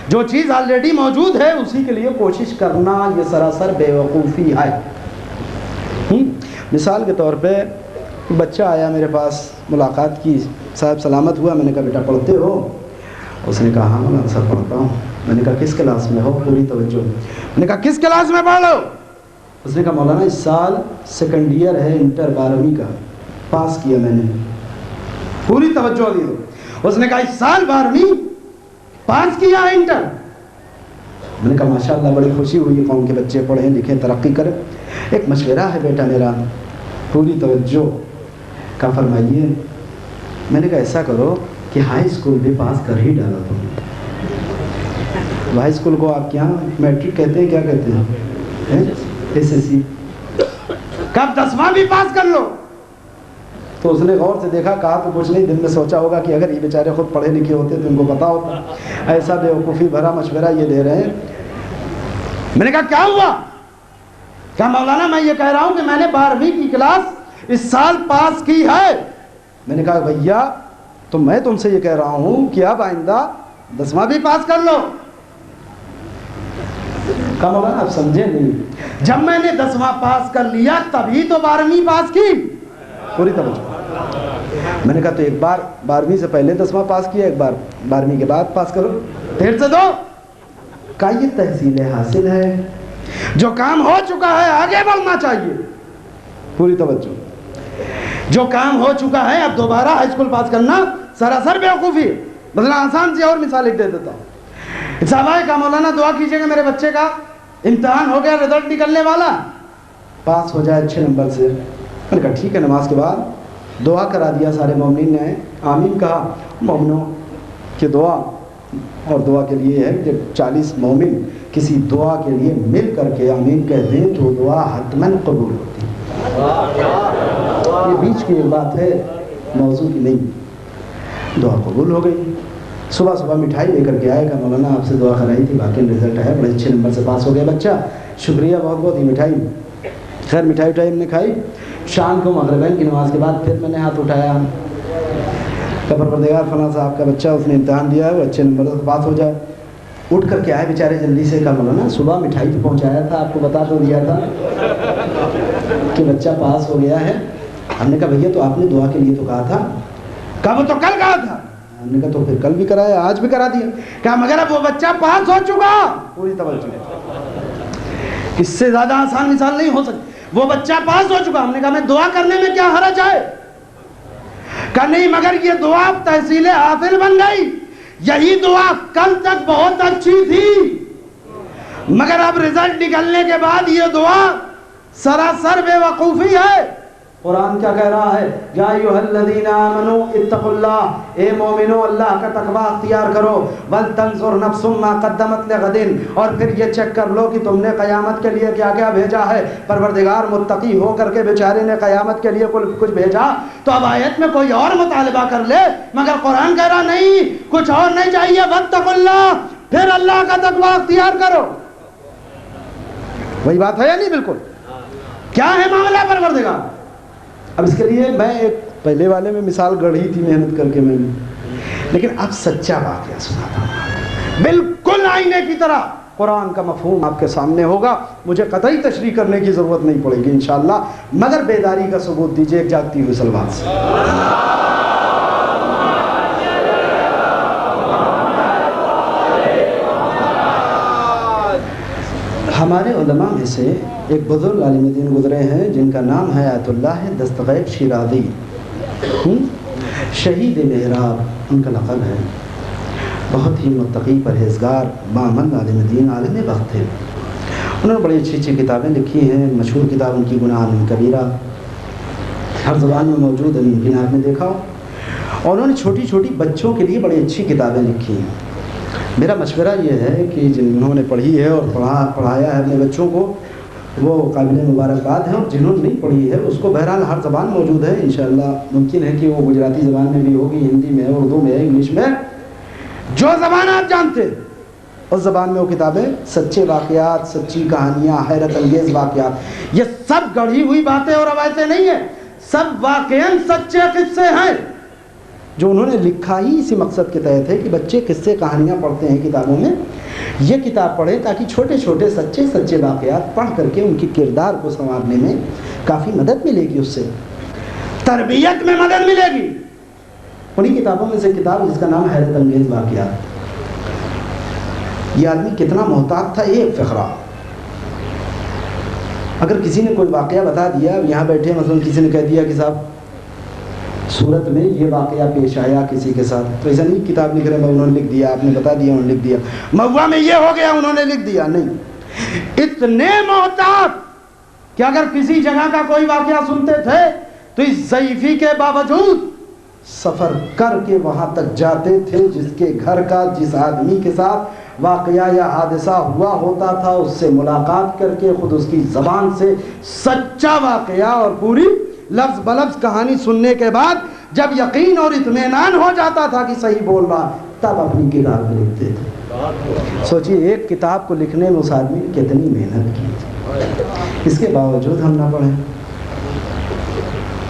جو چیز آلریڈی موجود ہے اسی کے لیے کوشش کرنا یہ سراسر بے وقوفی ہے. مثال کے طور پہ بچہ آیا میرے پاس، ملاقات کی، صاحب سلامت ہوا. میں نے کہا بیٹا پڑھتے ہو؟ اس نے کہا ہاں مولانا صاحب پڑھتا ہوں. میں نے کہا کس کلاس میں ہو؟ پوری توجہ. میں نے کہا کس کلاس میں پڑھ لو؟ اس نے کہا مولانا اس سال سیکنڈ ایئر ہے، انٹر 12ویں کا پاس کیا میں نے. پوری توجہ دی. اس نے کہا اس سال 12ویں پاس کیا ہے انٹر. میں نے کہا ماشاءاللہ بڑی خوشی ہوئی، قوم کے بچے پڑھیں لکھیں ترقی کریں. ایک مشورہ ہے بیٹا میرا، پوری توجہ کا فرمائیے. میں نے کہا ایسا کرو کہ ہائی اسکول بھی پاس کر ہی ڈالا تم. ہائی اسکول کو آپ کیا میٹرک کہتے ہیں، کیا کہتے ہیں؟ S S C. کب 10واں بھی پاس کر لو. تو اس نے غور سے دیکھا، کہا تو کچھ نہیں، دل میں سوچا ہوگا کہ اگر یہ بیچارے خود پڑھے لکھے ہوتے تو ان کو پتا ہوتا. ایسا بیوقوفی بھرا مشورہ یہ دے رہے ہیں. میں نے کہا کیا ہوا؟ کہا مولانا میں یہ کہہ رہا ہوں کہ میں نے 12ویں کی کلاس اس سال پاس کی ہے. میں نے کہا بھیا تو میں تم سے یہ کہہ رہا ہوں کہ اب آئندہ 10واں بھی پاس کر لو. کہا مولانا آپ سمجھے نہیں، جب میں نے 10واں پاس کر لیا تبھی تو 12ویں پاس کی. پوری توجہ. میں نے کہا تو ایک بار 12ویں سے پہلے 10واں پاس کیا، ایک بار 12ویں کے بعد پاس کرو. 1.5 سے 2. کہا یہ تحصیل حاصل ہے. جو کام ہو چکا ہے آگے بڑھنا چاہیے، پوری توجہ، جو کام ہو چکا ہے اب دوبارہ ہائی اسکول پاس کرنا سراسر بیوقوفی ہے۔ مثلا آسان سی اور مثال ایک دے دیتا ہوں، صاحب کا مولانا دعا کیجئے گا میرے بچے کا امتحان ہو گیا، رزلٹ نکلنے والا، پاس ہو جائے اچھے نمبر سے۔ میں نے کہا ٹھیک ہے، نماز کے بعد دعا کرا دیا، سارے مومنین نے آمین کہا۔ مومنوں کی دعا اور دعا کے لیے ہے کہ 40 مومن کسی دعا کے لیے مل کر کے آمین کہہ دیں تو دعا حتماً قبول ہوتی ہے۔ یہ بیچ کی ایک بات ہے، موضوع کی نہیں۔ دعا قبول ہو گئی۔ صبح صبح مٹھائی لے کر کے آئے، کہا مولانا آپ سے دعا کرائی تھی، باقی رزلٹ ہے، بڑے اچھے نمبر سے پاس ہو گیا بچہ، شکریہ بہت بہت۔ ہی مٹھائی، خیر مٹھائی ہم نے کھائی۔ شام کو مغربین کی نماز کے بعد پھر میں نے ہاتھ اٹھایا کہ پروردگار فلاں صاحب کا بچہ اس نے امتحان دیا ہے، وہ اچھے نمبر سے پاس ہو جائے۔ اٹھ کر کے آئے بیچارے جلدی سے، کہا مولانا صبح مٹھائی تو پہنچایا تھا، آپ کو بتا تو دیا تھا کہ بچہ پاس ہو گیا ہے۔ ہم نے کہا بھیا تو آپ نے دعا کے لیے تو کہا تھا۔ کہا وہ تو کل کہا تھا۔ ہم نے کہا تو پھر کل بھی کرایا، آج بھی کرا دیا۔ کہا مگر اب وہ بچہ پاس ہو چکا۔ پوری توجہ، اس سے زیادہ آسان مثال نہیں ہو سکتی۔ وہ بچہ پاس ہو چکا۔ ہم نے کہا میں دعا کرنے میں کیا حرج ہے؟ کہا نہیں مگر یہ دعا تحصیل حاصل بن گئی، یہی دعا کل تک بہت اچھی تھی، مگر اب رزلٹ نکلنے کے بعد یہ دعا سراسر بے وقوفی ہے۔ قرآن کیا کہہ رہا ہے؟ یا ایھا الذین آمنوا اتقوا اللہ، اے مومنو اللہ کا تقوی اختیار کرو، ولتنظر نفس ما قدمت لغد، اور پھر یہ چیک کر لو کہ تم نے قیامت کے لیے کیا کیا بھیجا ہے۔ پروردگار متقی ہو کر کے بیچارے نے قیامت کے لیے کچھ بھیجا تو اب آیت میں کوئی اور مطالبہ کر لے، مگر قرآن کہہ رہا نہیں، کچھ اور نہیں چاہیے، واتقوا اللہ، پھر اللہ کا تقوی اختیار کرو۔ وہی بات ہے یا نہیں؟ بالکل۔ کیا ہے معاملہ پروردگار؟ اب اس کے لیے میں ایک پہلے والے میں مثال گڑھی تھی محنت کر کے میں نے، لیکن اب سچا واقعہ سناتا ہوں، بالکل آئینے کی طرح قرآن کا مفہوم آپ کے سامنے ہوگا، مجھے قطعی تشریح کرنے کی ضرورت نہیں پڑے گی انشاءاللہ، مگر بیداری کا ثبوت دیجئے ایک جاگتی ہوئی سلوات سے۔ ہمارے علماء میں سے ایک بزرگ عالم دین گزرے ہیں جن کا نام ہے آیت اللہ دستغیب شیرازی، شہید محراب ان کا لقب ہے۔ بہت ہی متقی پرہیزگار بامن عالم دین، عالم وقت تھے۔ انہوں نے بڑی اچھی اچھی کتابیں لکھی ہیں، مشہور کتاب ان کی گناہ کبیرہ ہر زبان میں موجود ہے، ممکن آپ نے دیکھا ہو، اور انہوں نے چھوٹی چھوٹی بچوں کے لیے بڑی اچھی کتابیں لکھی ہیں۔ میرا مشورہ یہ ہے کہ جنہوں نے پڑھی ہے اور پڑھایا ہے اپنے بچوں کو وہ قابل مبارکباد ہیں، اور جنہوں نے نہیں پڑھی ہے اس کو بہرحال ہر زبان موجود ہے انشاءاللہ، ممکن ہے کہ وہ گجراتی زبان میں بھی ہوگی، ہندی میں ہے، اردو میں ہے، انگلش میں، جو زبان آپ جانتے ہیں اس زبان میں وہ کتابیں، سچے واقعات، سچی کہانیاں، حیرت انگیز واقعات، یہ سب گڑھی ہوئی باتیں اور روایتیں نہیں ہیں، سب واقعاً سچے قصے ہیں جو انہوں نے لکھا ہی اسی مقصد کے تحت ہے کہ بچے قصے کہانیاں پڑھتے ہیں کتابوں میں، یہ کتاب پڑھیں تاکہ چھوٹے چھوٹے سچے واقعات پڑھ کر کے ان کی کردار کو سنوارنے میں کافی مدد ملے گی، اس سے تربیت میں مدد ملے گی۔ انہی کتابوں میں سے کتاب جس کا نام حیرت انگیز واقعات۔ یہ آدمی کتنا محتاط تھا، ایک فقرہ اگر کسی نے کوئی واقعہ بتا دیا، یہاں بیٹھے مثلا کسی نے کہہ دیا کہ صاحب صورت میں یہ واقعہ پیش آیا کسی کے ساتھ، تو ایسا نہیں کتاب لکھ رہے ہیں انہوں نے لکھ دیا، آپ نے بتا دیا انہوں نے لکھ دیا، مہوا میں یہ ہو گیا انہوں نے لکھ دیا، نہیں، اتنے محتاط کہ اگر کسی جگہ کا کوئی واقعہ سنتے تھے تو اس ضعیفی کے باوجود سفر کر کے وہاں تک جاتے تھے جس کے گھر کا، جس آدمی کے ساتھ واقعہ یا حادثہ ہوا ہوتا تھا، اس سے ملاقات کر کے خود اس کی زبان سے سچا واقعہ اور پوری لفظ بلفظ کہانی سننے کے بعد جب یقین اور اطمینان ہو جاتا تھا کہ صحیح بول رہا، تب اپنی کتاب میں لکھتے تھے۔ سوچئے ایک کتاب کو لکھنے میں اس آدمی نے کتنی محنت کی، اس کے باوجود ہم نہ پڑھیں۔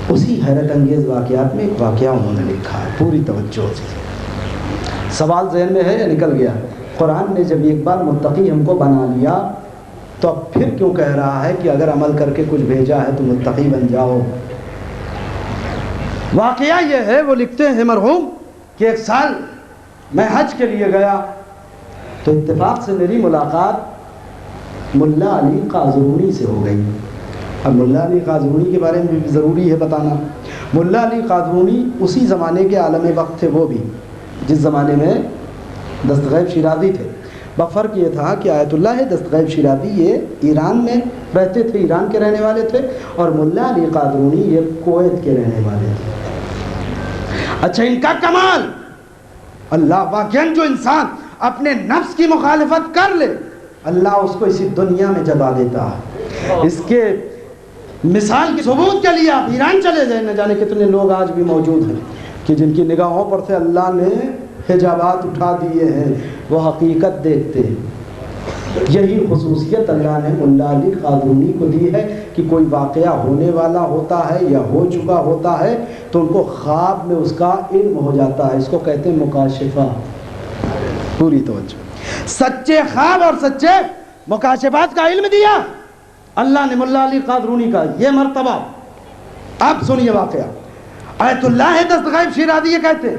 اسی حیرت انگیز واقعات میں ایک واقعہ انہوں نے لکھا ہے، پوری توجہ سے۔ سوال ذہن میں ہے یا نکل گیا؟ قرآن نے جب ایک بار متقی ہم کو بنا لیا تو اب پھر کیوں کہہ رہا ہے کہ اگر عمل کر کے کچھ بھیجا ہے تو متقی بن جاؤ؟ واقعہ یہ ہے، وہ لکھتے ہیں مرحوم کہ ایک سال میں حج کے لیے گیا تو اتفاق سے میری ملاقات ملا علی قازرونی سے ہو گئی۔ اب ملا علی قازرونی کے بارے میں بھی ضروری ہے بتانا۔ ملا علی قازرونی اسی زمانے کے عالم وقت تھے، وہ بھی جس زمانے میں دستغیب شیرازی تھے۔ فرق یہ تھا کہ آیت اللہ دستغیب شیرازی یہ ایران میں رہتے تھے، ایران کے رہنے والے تھے، اور ملا علی قازرونی یہ کویت کے رہنے والے تھے۔ اچھا، ان کا کمال، اللہ واقعاً جو انسان اپنے نفس کی مخالفت کر لے اللہ اس کو اسی دنیا میں جزا دیتا ہے۔ اس کے مثال کے ثبوت کے لیے آپ ایران چلے جائیں، نہ جانے کتنے لوگ آج بھی موجود ہیں کہ جن کی نگاہوں پر سے اللہ نے حجابات اٹھا دیے ہیں، وہ حقیقت دیکھتے ہیں۔ یہی خصوصیت اللہ نے ملا علی قازرونی کو دی ہے کہ کوئی واقعہ ہونے والا ہوتا ہے یا ہو چکا ہوتا ہے تو ان کو خواب میں اس کا علم ہو جاتا ہے۔ اس کو کہتے ہیں مکاشفہ۔ پوری توجہ، سچے خواب اور سچے مکاشفات کا علم دیا اللہ نے ملا علی قازرونی کا، یہ مرتبہ۔ اب سنیے واقعہ۔ آیت اللہ دستغیب شیرازی یہ کہتے ہیں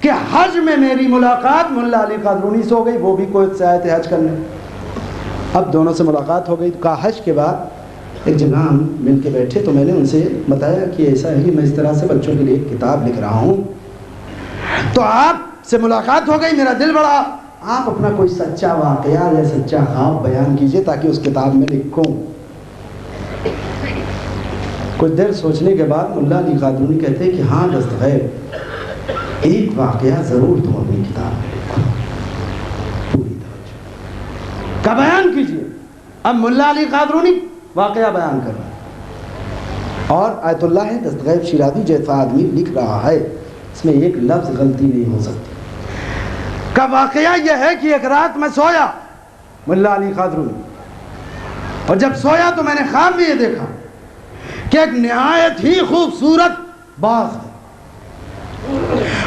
کہ حج میں میری ملاقات ملا علی قازرونی سے ہو گئی، وہ بھی کویت سے آئے تھے حج کرنے۔ اب دونوں سے ملاقات ہو گئی، کہا حج کے بعد ایک جگہ ہم مل کے بیٹھے تو میں نے ان سے بتایا کہ ایسا ہے کہ میں اس طرح سے بچوں کے لیے ایک کتاب لکھ رہا ہوں، تو آپ سے ملاقات ہو گئی، میرا دل بڑا، آپ اپنا کوئی سچا واقعہ یا سچا خواب بیان کیجئے تاکہ اس کتاب میں لکھوں۔ کچھ دیر سوچنے کے بعد ملا علی قازرونی کہتے ہیں کہ ہاں دستغیب، ایک واقعہ ضرور تم اپنی کتاب میں لکھو، پوری توجہ کا بیان کیجئے۔ اب ملا علی قازرونی واقعہ بیان کر رہا ہے اور آیت اللہ دستغیب شیرازی جیسا آدمی لکھ رہا ہے، اس میں ایک لفظ غلطی نہیں ہو سکتی۔ کا واقعہ یہ ہے کہ ایک رات میں سویا ملا علی قازرونی، اور جب سویا تو میں نے خواب میں یہ دیکھا کہ ایک نہایت ہی خوبصورت باغ ہے۔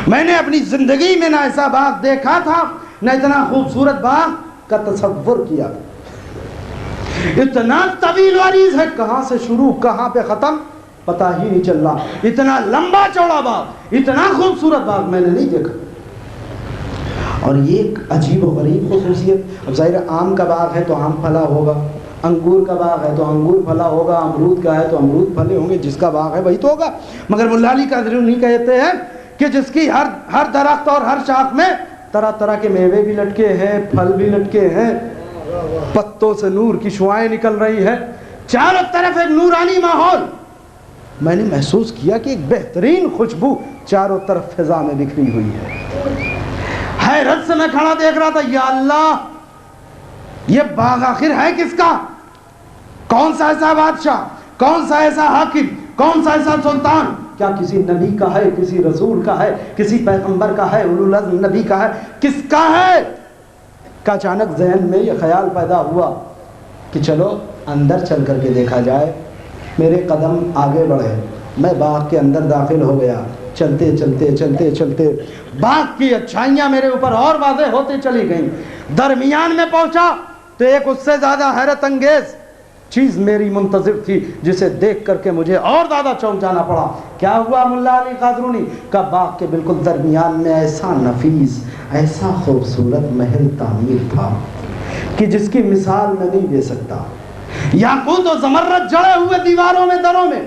میں نے اپنی زندگی میں نہ ایسا باغ دیکھا تھا، نہ اتنا خوبصورت باغ کا تصور کیا۔ اتنا طویل و عریض ہے، کہاں سے شروع کہاں پہ ختم پتہ ہی نہیں چل رہا۔ اتنا لمبا چوڑا باغ، اتنا خوبصورت باغ میں نے نہیں دیکھا۔ اور یہ ایک عجیب و غریب خصوصیت، اب ظاہر آم کا باغ ہے تو آم پھلا ہوگا، انگور کا باغ ہے تو انگور پھلا ہوگا، امرود کا ہے تو امرود پھلے ہوں گے، جس کا باغ ہے وہی تو ہوگا۔ مگر ملا علی قازرونی کہتے ہیں کہ جس کی ہر درخت اور ہر شاخ میں طرح طرح کے میوے بھی لٹکے ہیں، پھل بھی لٹکے ہیں، پتوں سے نور کی شعائیں نکل رہی ہے، چاروں طرف ایک نورانی ماحول۔ میں نے محسوس کیا کہ ایک بہترین خوشبو چاروں طرف فضا میں بکھری ہوئی ہے۔ حیرت سے میں کھڑا دیکھ رہا تھا، یا اللہ، یہ باغ آخر ہے کس کا؟ کون سا ایسا بادشاہ، کون سا ایسا حاکم، کون سا ایسا سلطان؟ کیا کسی نبی کا ہے، کسی رسول کا ہے، کسی پیغمبر کا ہے، اولو العزم نبی کا ہے، کس کا ہے؟ کہ اچانک ذہن میں یہ خیال پیدا ہوا کہ چلو اندر چل کر کے دیکھا جائے۔ میرے قدم آگے بڑھے، میں باغ کے اندر داخل ہو گیا۔ چلتے چلتے چلتے چلتے باغ کی اچھائیاں میرے اوپر اور واضح ہوتے چلی گئیں۔ درمیان میں پہنچا تو ایک اس سے زیادہ حیرت انگیز چیز میری منتظر تھی، جسے دیکھ کر کے مجھے اور زیادہ چونک جانا پڑا۔ کیا ہوا ملا علی قازرونی کا؟ باغ کے بالکل درمیان میں ایسا نفیس، ایسا خوبصورت محل تعمیر تھا کہ جس کی مثال میں نہیں دے سکتا۔ یاقوت و زمرد جڑے ہوئے دیواروں میں، دروں میں،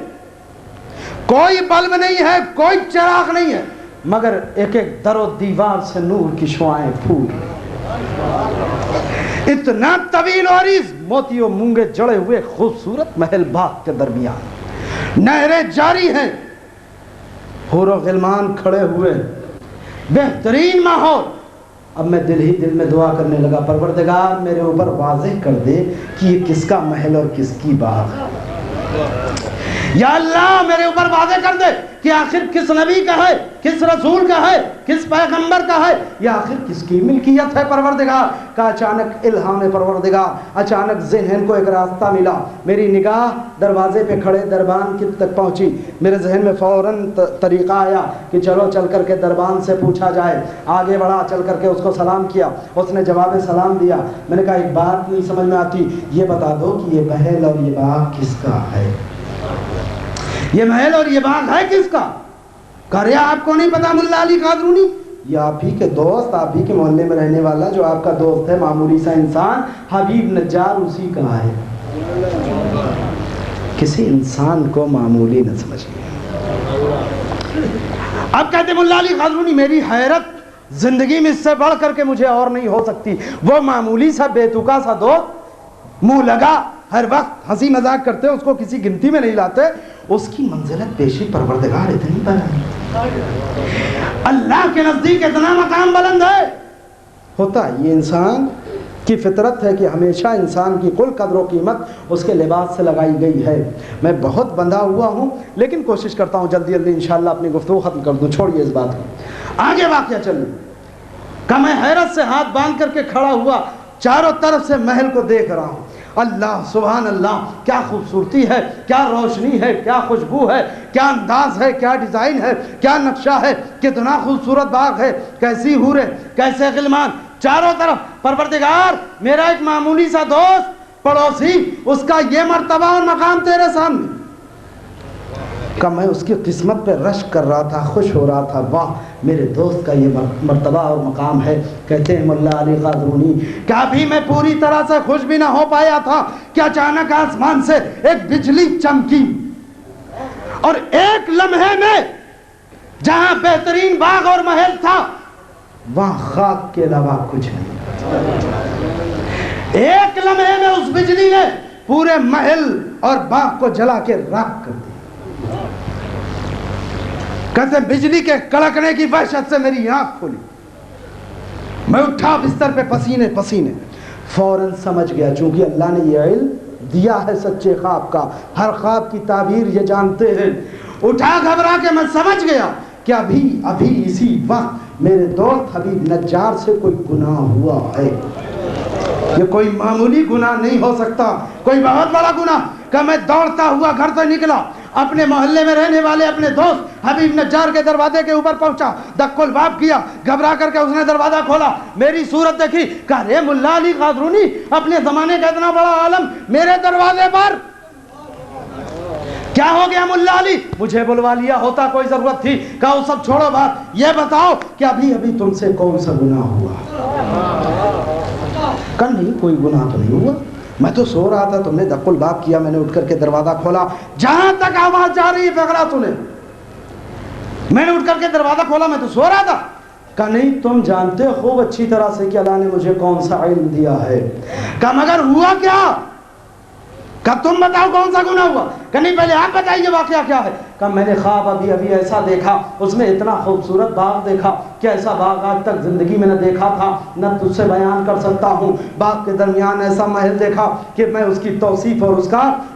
کوئی بلب نہیں ہے، کوئی چراغ نہیں ہے، مگر ایک ایک در و دیوار سے نور کی شعائیں پھوٹ رہی۔ اتنا طویل و عریض موتی و مونگے جڑے ہوئے خوبصورت محل باغ کے درمیان، نہریں جاری ہیں، حور و غلمان کھڑے ہوئے، بہترین ماحول۔ اب میں دل ہی دل میں دعا کرنے لگا، پروردگار میرے اوپر واضح کر دے کہ یہ کس کا محل اور کس کی باغ ہے۔ یا اللہ میرے اوپر واضح کر دے کہ آخر کس نبی کا ہے، کس رسول کا ہے، کس پیغمبر کا ہے، یا آخر کس کی ملکیت ہے پروردگار کا۔ اچانک الہام پروردگار، اچانک ذہن کو ایک راستہ ملا، میری نگاہ دروازے پہ کھڑے دربان کی تک پہنچی۔ میرے ذہن میں فوراً طریقہ آیا کہ چلو چل کر کے دربان سے پوچھا جائے۔ آگے بڑھا، چل کر کے اس کو سلام کیا، اس نے جواب سلام دیا۔ میں نے کہا ایک بات نہیں سمجھ میں آتی، یہ بتا دو کہ یہ محل اور یہ باغ کس کا ہے؟ یہ محل اور یہ باغ ہے کس کا؟ کہا آپ کو نہیں پتا ملا علی قازرونی؟ یہ آپ ہی کے دوست، آپ ہی کے محلے میں رہنے والا جو آپ کا دوست ہے، معمولی سا انسان حبیب نجار، اسی کا ہے۔ کسی انسان کو معمولی نہ سمجھیے۔ اب کہتے ملا علی قادرونی میری حیرت زندگی میں اس سے بڑھ کر کے مجھے اور نہیں ہو سکتی، وہ معمولی سا بے تکا سا دوست، منہ لگا، ہر وقت ہنسی مذاق کرتے، اس کو کسی گنتی میں نہیں لاتے، اس کی منزلت پیشی پروردگار اتنی بلند، اللہ کے نزدیک اتنا مقام بلند ہے۔ ہوتا یہ انسان کی فطرت ہے کہ ہمیشہ انسان کی کل قدر و قیمت اس کے لباس سے لگائی گئی ہے۔ میں بہت بندھا ہوا ہوں لیکن کوشش کرتا ہوں جلدی جلدی انشاءاللہ اپنی گفتگو ختم کر دوں، چھوڑیے اس بات کو، آگے واقعہ چلیے۔ کہ میں حیرت سے ہاتھ باندھ کر کے کھڑا ہوا، چاروں طرف سے محل کو دیکھ رہا ہوں، اللہ سبحان اللہ، کیا خوبصورتی ہے، کیا روشنی ہے، کیا خوشبو ہے، کیا انداز ہے، کیا ڈیزائن ہے، کیا نقشہ ہے، کتنا خوبصورت باغ ہے، کیسی حوریں، کیسے غلمان، چاروں طرف۔ پروردگار میرا ایک معمولی سا دوست پڑوسی، اس کا یہ مرتبہ اور مقام تیرے سامنے، کہ میں اس کی قسمت پہ رشک کر رہا تھا، خوش ہو رہا تھا، واہ میرے دوست کا یہ مرتبہ اور مقام ہے۔ کہتے ہیں ملا علی قادرونی کہ ابھی میں پوری طرح سے خوش بھی نہ ہو پایا تھا کہ اچانک آسمان سے ایک بجلی چمکی، اور ایک لمحے میں جہاں بہترین باغ اور محل تھا وہاں خاک کے علاوہ کچھ نہیں۔ ایک لمحے میں اس بجلی نے پورے محل اور باغ کو جلا کے راکھ کر دیا۔ کہتے بجلی کے کڑکنے کی وحشت سے میری آنکھ کھلی، میں اٹھا بستر پہ پسینے پسینے، فوراً سمجھ گیا، چونکہ اللہ نے یہ علم دیا ہے سچے خواب کا، ہر خواب کی تعبیر یہ جانتے ہیں۔ اٹھا گھبرا کے میں سمجھ گیا کہ ابھی اسی وقت میرے دوست حبیب نجار سے کوئی گناہ ہوا ہے۔ یہ کوئی معمولی گناہ نہیں ہو سکتا، کوئی بہت بڑا گناہ۔ کہ میں دوڑتا ہوا گھر سے نکلا، اپنے محلے میں رہنے والے اپنے دوست حبیب نجار کے دروازے کے اوپر پہنچا، دق الباب کیا، گھبرا کر کے اس نے دروازہ کھولا، میری صورت دیکھی، کہا رے ملا علی قادرونی اپنے زمانے کا اتنا بڑا عالم میرے دروازے پر، کیا ہو گیا ملا علی؟ مجھے بلوا لیا ہوتا، کوئی ضرورت تھی؟ کہا وہ سب چھوڑو بات، یہ بتاؤ کہ ابھی تم سے کون سا گناہ ہوا؟ کہا نہیں کوئی گناہ تو نہیں ہوا، میں تو سو رہا تھا، تم نے دق الباب کیا، میں نے اٹھ کر کے دروازہ کھولا، جہاں تک آواز جا رہی ہے فقرہ سنے، میں نے اٹھ کر کے دروازہ کھولا، میں تو سو رہا تھا۔ کہا نہیں تم جانتے خوب اچھی طرح سے کہ اللہ نے مجھے کون سا علم دیا ہے۔ کہا مگر ہوا کیا؟ کہا تم بتاؤ کون سا گناہ ہوا؟ کہ نہیں پہلے آپ بتائیے واقعہ کیا ہے؟ کہا میں نے خواب ابھی ایسا دیکھا، اس میں اتنا خوبصورت باغ دیکھا کہ ایسا باغ آج تک زندگی میں نہ دیکھا تھا، نہ تجھ سے بیان کر سکتا ہوں۔ باغ کے درمیان ایسا محل دیکھا کہ میں اس کی توصیف اور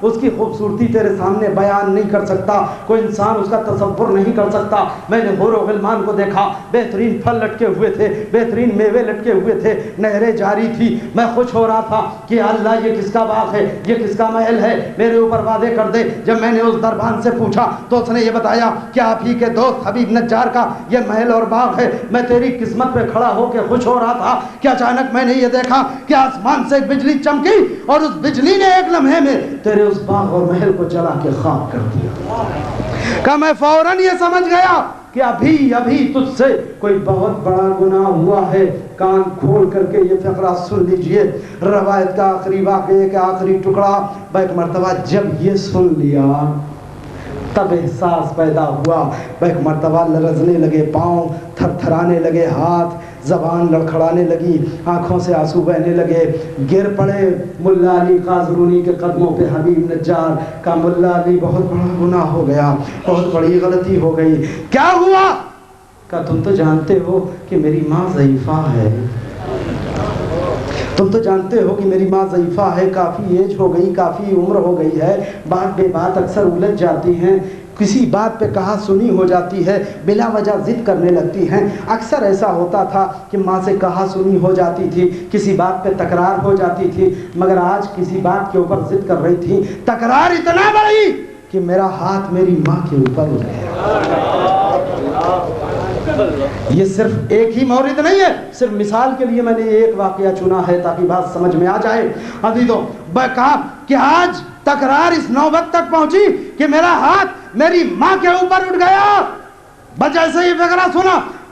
اس کی خوبصورتی تیرے سامنے بیان نہیں کر سکتا، کوئی انسان اس کا تصور نہیں کر سکتا۔ میں نے حور و غلمان کو دیکھا، بہترین پھل لٹکے ہوئے تھے، بہترین میوے لٹکے ہوئے تھے، نہریں جاری تھی، میں خوش ہو رہا تھا کہ اللہ یہ کس کا باغ ہے، یہ کس کا محل ہے، میرے اوپر واضح کر دے۔ جب میں نے اس دربان سے پوچھا تو اس نے یہ بتایا کہ آپ ہی کے دوست حبیب نجار کا یہ محل اور باغ ہے۔ میں تیری قسمت پہ کھڑا ہو کے خوش ہو رہا تھا کہ اچانک میں نے یہ دیکھا کہ آسمان سے ایک بجلی چمکی اور اس بجلی نے ایک لمحے میں تیرے اس باغ اور محل کو جلا کے خاک کر دیا۔ کہ میں فوراً یہ سمجھ گیا کہ ابھی تجھ سے کوئی بہت بڑا گناہ ہوا ہے۔ کان کھول کر کے یہ فقرہ سن لیجئے، روایت کا آخری واقعے کا آخری ٹکڑا۔ ایک مرتبہ جب یہ سن لیا تب احساس پیدا ہوا، ایک مرتبہ لرزنے لگے پاؤں، تھر تھرانے لگے ہاتھ، زبان لڑکھڑانے لگی، آنکھوں سے آنسو بہنے لگے، گر پڑے ملا علی قادرونی کے قدموں پہ حبیب نجار کا۔ ملا علی بہت بڑا گناہ ہو گیا، بہت بڑی غلطی ہو گئی۔ کیا ہوا؟ کہ تم تو جانتے ہو کہ میری ماں ضعیفہ ہے، تم تو جانتے ہو کہ میری ماں ضعیفہ ہے، کافی ایج ہو گئی، کافی عمر ہو گئی ہے، بات بے بات اکثر الجھ جاتی ہیں، کسی بات پہ کہا سنی ہو جاتی ہے، بلا وجہ ضد کرنے لگتی ہیں۔ اکثر ایسا ہوتا تھا کہ ماں سے کہا سنی ہو جاتی تھی، کسی بات پہ تکرار ہو جاتی تھی، مگر آج کسی بات کے اوپر ضد کر رہی تھی، تکرار اتنا بڑی کہ میرا ہاتھ میری ماں کے اوپر اٹھ گیا۔ یہ صرف ایک ہی مورد نہیں ہے، صرف مثال کے لیے میں نے ایک واقعہ چنا ہے تاکہ بات سمجھ میں آ جائے۔ عزیزو کہا کہ آج تکرار اس نوبت تک پہنچی کہ میرا ہاتھ میری ماں کے اوپر اٹھ گیا۔ بس جیسے یہ فقرہ سنا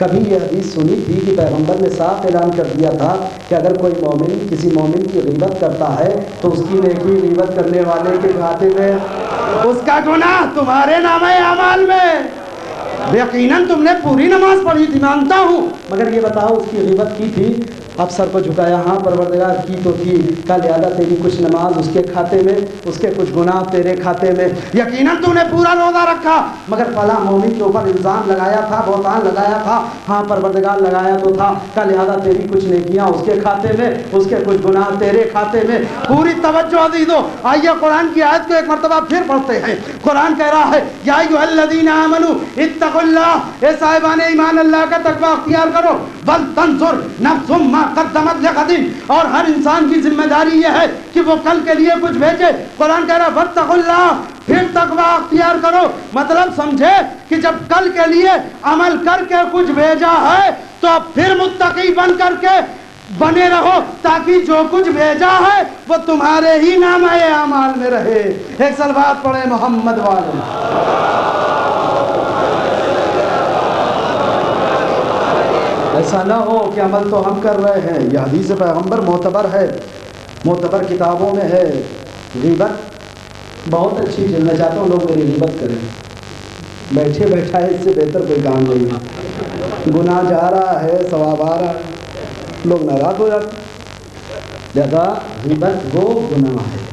کبھی یہ حدیث سنی تھی کہ پیغمبر نے صاف اعلان کر دیا تھا کہ اگر کوئی مومن کسی مومن کی غیبت کرتا ہے تو اس کی نیکی غیبت کرنے والے کے کھاتے میں، اس کا گناہ تمہارے نامہ اعمال میں۔ یقیناً تم نے پوری نماز پڑھی تھی، مانتا ہوں، مگر یہ بتاؤ اس کی غیبت کی تھی؟ اب سر کو جھکایا، ہاں پروردگار کی تو تھی، کا لہٰذا تیری کچھ نماز اس کے کھاتے میں، اس کے کچھ گناہ تیرے کھاتے میں۔ یقیناً تو نے پورا روزہ رکھا مگر فلاں مومن کے اوپر الزام لگایا تھا، بہتان لگایا تھا، ہاں پروردگار لگایا تو تھا، کا لہٰذا تیری کچھ نیکیاں اس کے کھاتے میں، اس کے کچھ گناہ تیرے کھاتے میں۔ پوری توجہ عزیزو، آئیے قرآن کی آیت کو ایک مرتبہ پھر پڑھتے ہیں۔ قرآن کہہ رہا ہے یا ایھا الذین آمنوا اتقوا اللہ، اے صاحبان ایمان اللہ کا تقوی اختیار کرو، ولتنظر نفس ما قدمت لغد، اور ہر انسان کی ذمہ داری یہ ہے کہ وہ کل کے لیے کچھ بھیجے۔ قرآن کہہ رہا ہے واتقوا اللہ، پھر تقوی اختیار کرو، مطلب سمجھے کہ جب کل کے لیے عمل کر کے کچھ بھیجا ہے تو اب پھر متقی بن کر کے بنے رہو، تاکہ جو کچھ بھیجا ہے وہ تمہارے ہی نامہ اعمال میں رہے۔ ایک صلوات پڑھے محمد والے۔ ایسا نہ ہو کہ عمل تو ہم کر رہے ہیں، یہ حدیث پیغمبر معتبر ہے، معتبر کتابوں میں ہے۔ غیبت بہت اچھی چیز، میں چاہتا ہوں لوگ میری غیبت کریں، بیٹھے بیٹھا ہے اس سے بہتر کوئی کام نہیں ہے۔ گناہ جا رہا ہے، ثواب آ رہا ہے، لوگ ناراض ہو جاتے ہیں۔ لہذا غیبت وہ گناہ ہے،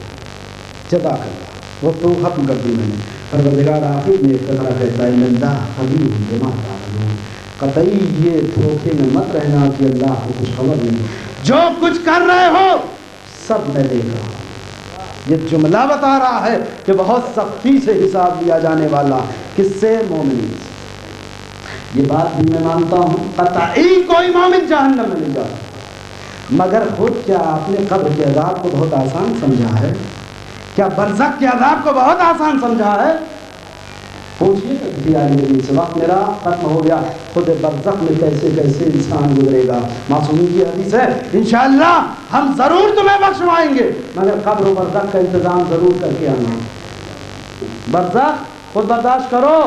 جدا کر وہ تو ختم کر دی میں نے۔ پروردگار آخر میں ایک قطرہ کہتا ہے اللہ خبیر بما تعملون، قطعی یہ دھوکے میں مت رہنا کہ اللہ کو کچھ خبر نہیں، جو کچھ کر رہے ہو سب میں دیکھ رہا ہوں۔ یہ جملہ بتا رہا ہے کہ بہت سختی سے حساب لیا جانے والا، کس سے؟ مومن سے۔ یہ بات بھی میں مانتا ہوں، قطعی کوئی مومن جہنم میں نہیں جاتا، مگر خود کیا آپ نے قبر کے عذاب کو بہت آسان سمجھا ہے؟ کیا برزخ کے عذاب کو بہت آسان سمجھا ہے؟ پوچھئے کہ کسی عالم دین سے، وقت میرا ختم ہو گیا، خود برزخ میں کیسے کیسے انسان گزرے گا۔ معصومین کی حدیث ہے انشاءاللہ ہم ضرور تمہیں بخشوائیں گے، مگر قبر و برزخ کا انتظام ضرور کر کے آنا۔ برزخ خود برداشت کرو،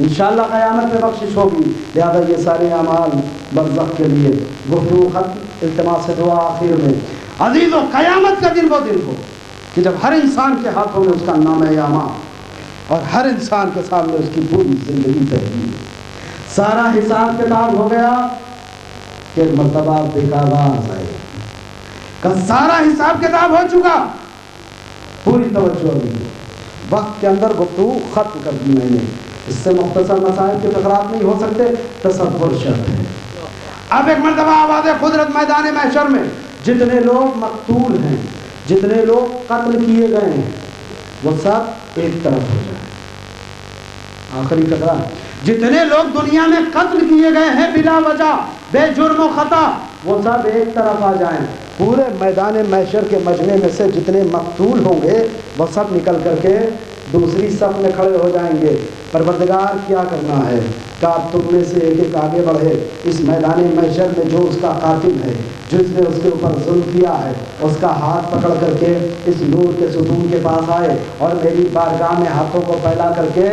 انشاءاللہ قیامت میں بخشش ہوگی۔ لہذا یہ سارے اعمال برزخ کے لیے۔ گفتگو ختم، التماس دعا آخر میں۔ عزیزو، قیامت کا دن وہ دن ہو کہ جب ہر انسان کے ہاتھوں میں اس کا نامہ اعمال اور ہر انسان کے سامنے اس کی پوری زندگی تحریر، سارا حساب کتاب ہو گیا کہ مرتبہ بےکاواز آئے کا سارا حساب کتاب ہو چکا۔ پوری توجہ دی، وقت کے اندر گفتگو ختم کر دی میں نے، اس سے مختصر مسائل کے تکرار نہیں ہو سکتے، تصور شرط ہے۔ اب ایک مرتبہ آواز قدرت میدان محشر میں جتنے لوگ مقتول ہیں، جتنے لوگ قتل کیے گئے ہیں، وہ سب ایک طرف ہو جائیں۔ آخری ٹکرا، جتنے لوگ دنیا میں قتل کیے گئے ہیں بلا وجہ، بے جرم و خطا، وہ سب ایک طرف آ جائیں۔ پورے میدان محشر کے مجمع میں سے جتنے مقتول ہوں گے وہ سب نکل کر کے دوسری صف میں کھڑے ہو جائیں گے۔ پروردگار کیا کرنا ہے کہ آپ تم میں سے ایک ایک آگے بڑھے، اس میدان محشر میں جو اس کا قاتل ہے، جس نے اس کے اوپر ظلم کیا ہے، اس کا ہاتھ پکڑ کر کے اس نور کے ستون کے پاس آئے اور میری بارگاہ میں ہاتھوں کو پھیلا کر کے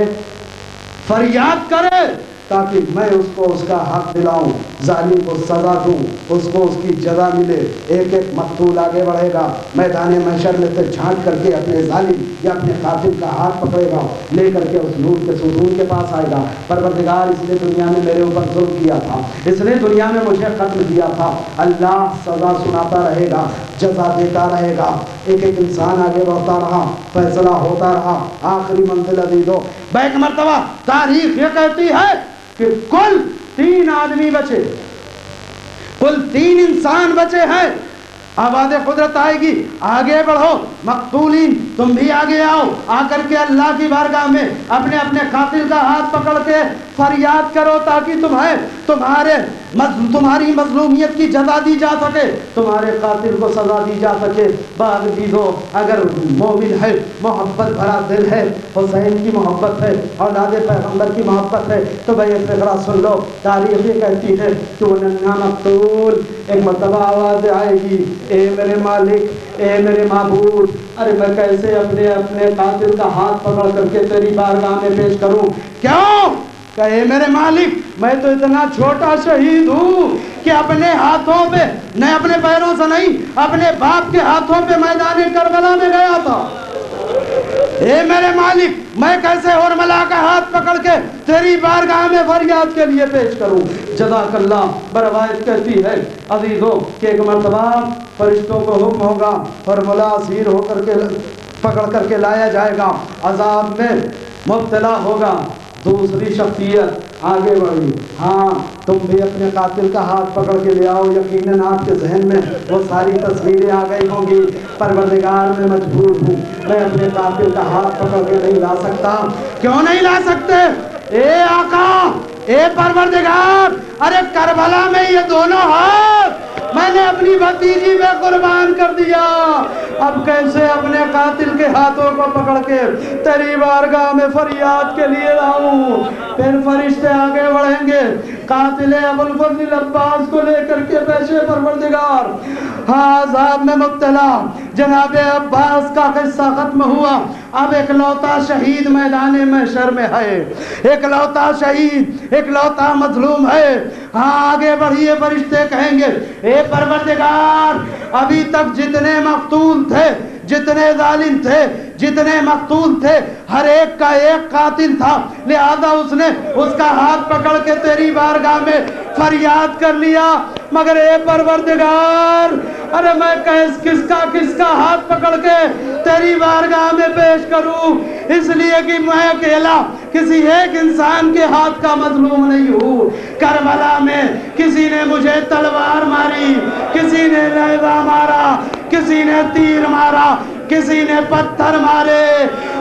فریاد کرے تاکہ میں اس کو اس کا حق دلاؤں، ظالم کو سزا دوں، اس کو اس کی جزا ملے۔ ایک ایک مقتول آگے بڑھے گا، میدان محشر میں سے جھانک کر کے اپنے ظالم یا اپنے قاتل کا ہاتھ پکڑے گا، لے کر کے اس نور کے ستون کے پاس آئے گا۔ پروردگار اس نے دنیا میں میرے اوپر ظلم کیا تھا، اس نے دنیا میں مجھے قتل کیا تھا، اللہ سزا سناتا رہے گا، جزا دیتا رہے گا۔ ایک ایک انسان آگے بڑھتا رہا، فیصلہ ہوتا رہا، آخری منزل عزیزو بیک مرتبہ تاریخ یہ کہتی ہے کہ کل 3 آدمی بچے، کل 3 انسان بچے ہیں۔ آواز قدرت آئے گی، آگے بڑھو مقتولین، تم بھی آگے آؤ، آ کر کے اللہ کی بارگاہ میں اپنے اپنے قاتل کا ہاتھ پکڑ کے فریاد کرو تاکہ تمہاری مظلومیت کی جزا دی جا سکے، تمہارے قاتل کو سزا دی جا سکے۔ بعد چیزوں اگر مومن ہے، محبت بھرا دل ہے، حسین کی محبت ہے، اولاد پیغمبر کی محبت ہے، تو بھائی فقرہ سن لو۔ تاریخ یہ کہتی ہے کہ وہ ننھا مقتول ایک مرتبہ آواز آئے گی، اے میرے مالک، اے میرے معبود، ارے میں کیسے اپنے قاتل کا ہاتھ پکڑ کر کے تیری بارگاہ میں پیش کروں؟ کیوں کہ اے میرے مالک میں تو اتنا چھوٹا شہید ہوں کہ اپنے ہاتھوں پہ نہ اپنے پیروں سے نہیں اپنے باپ کے ہاتھوں پہ میدان کربلا میں گیا تھا. اے میرے مالک میں کیسے حرملا کا ہاتھ پکڑ کے تیری بارگاہ میں فریاد کے لیے پیش کروں. جزاک اللہ. روایت کہتی ہے عزیزوں کہ ایک مرتبہ فرشتوں کو حکم ہوگا حرملا اسیر ہو کر کے پکڑ کر کے لایا جائے گا, عذاب میں مبتلا ہوگا. دوسری شخصیت آگے بڑھی, ہاں تم بھی اپنے قاتل کا ہاتھ پکڑ کے لے آؤ. یقیناً آپ کے ذہن میں وہ ساری تصویریں آ گئی ہوں گی. پروردگار میں مجبور ہوں, میں اپنے قاتل کا ہاتھ پکڑ کے نہیں لا سکتا. کیوں نہیں لا سکتے؟ اے آقا, اے پروردگار, ارے کربلا میں یہ دونوں ہاتھ میں نے اپنی بھتیجی میں قربان کر دیا. اب کیسے اپنے قاتل کے ہاتھوں کو پکڑ کے تیری بارگاہ میں فریاد کے لیے لاؤں؟ پھر فرشتے آگے بڑھیں گے قاتل ابوالفضل عباس کو لے کر کے پیش پروردگار. ہاں عذاب میں مبتلا جناب عباس کا قصہ ختم ہوا. اب اکلوتا شہید میدان محشر میں ہے, اکلوتا شہید, اکلوتا مظلوم ہے. ہاں آگے بڑھیے, فرشتے کہیں گے اے پروردگار ابھی تک جتنے مقتول تھے, جتنے ظالم تھے, جتنے مقتول تھے, ہر ایک کا ایک قاتل تھا, لہذا اس نے اس کا ہاتھ پکڑ کے تیری بارگاہ میں فریاد کر لیا. مگر اے پروردگار ارے میں کس کا ہاتھ پکڑ کے تیری بارگاہ میں پیش کروں؟ اس لیے کہ میں اکیلا کسی ایک انسان کے ہاتھ کا مظلوم نہیں ہوں. کربلا میں کسی نے مجھے تلوار ماری, کسی نے نیزہ مارا, کسی نے تیر مارا, کسی نے پتھر مارے.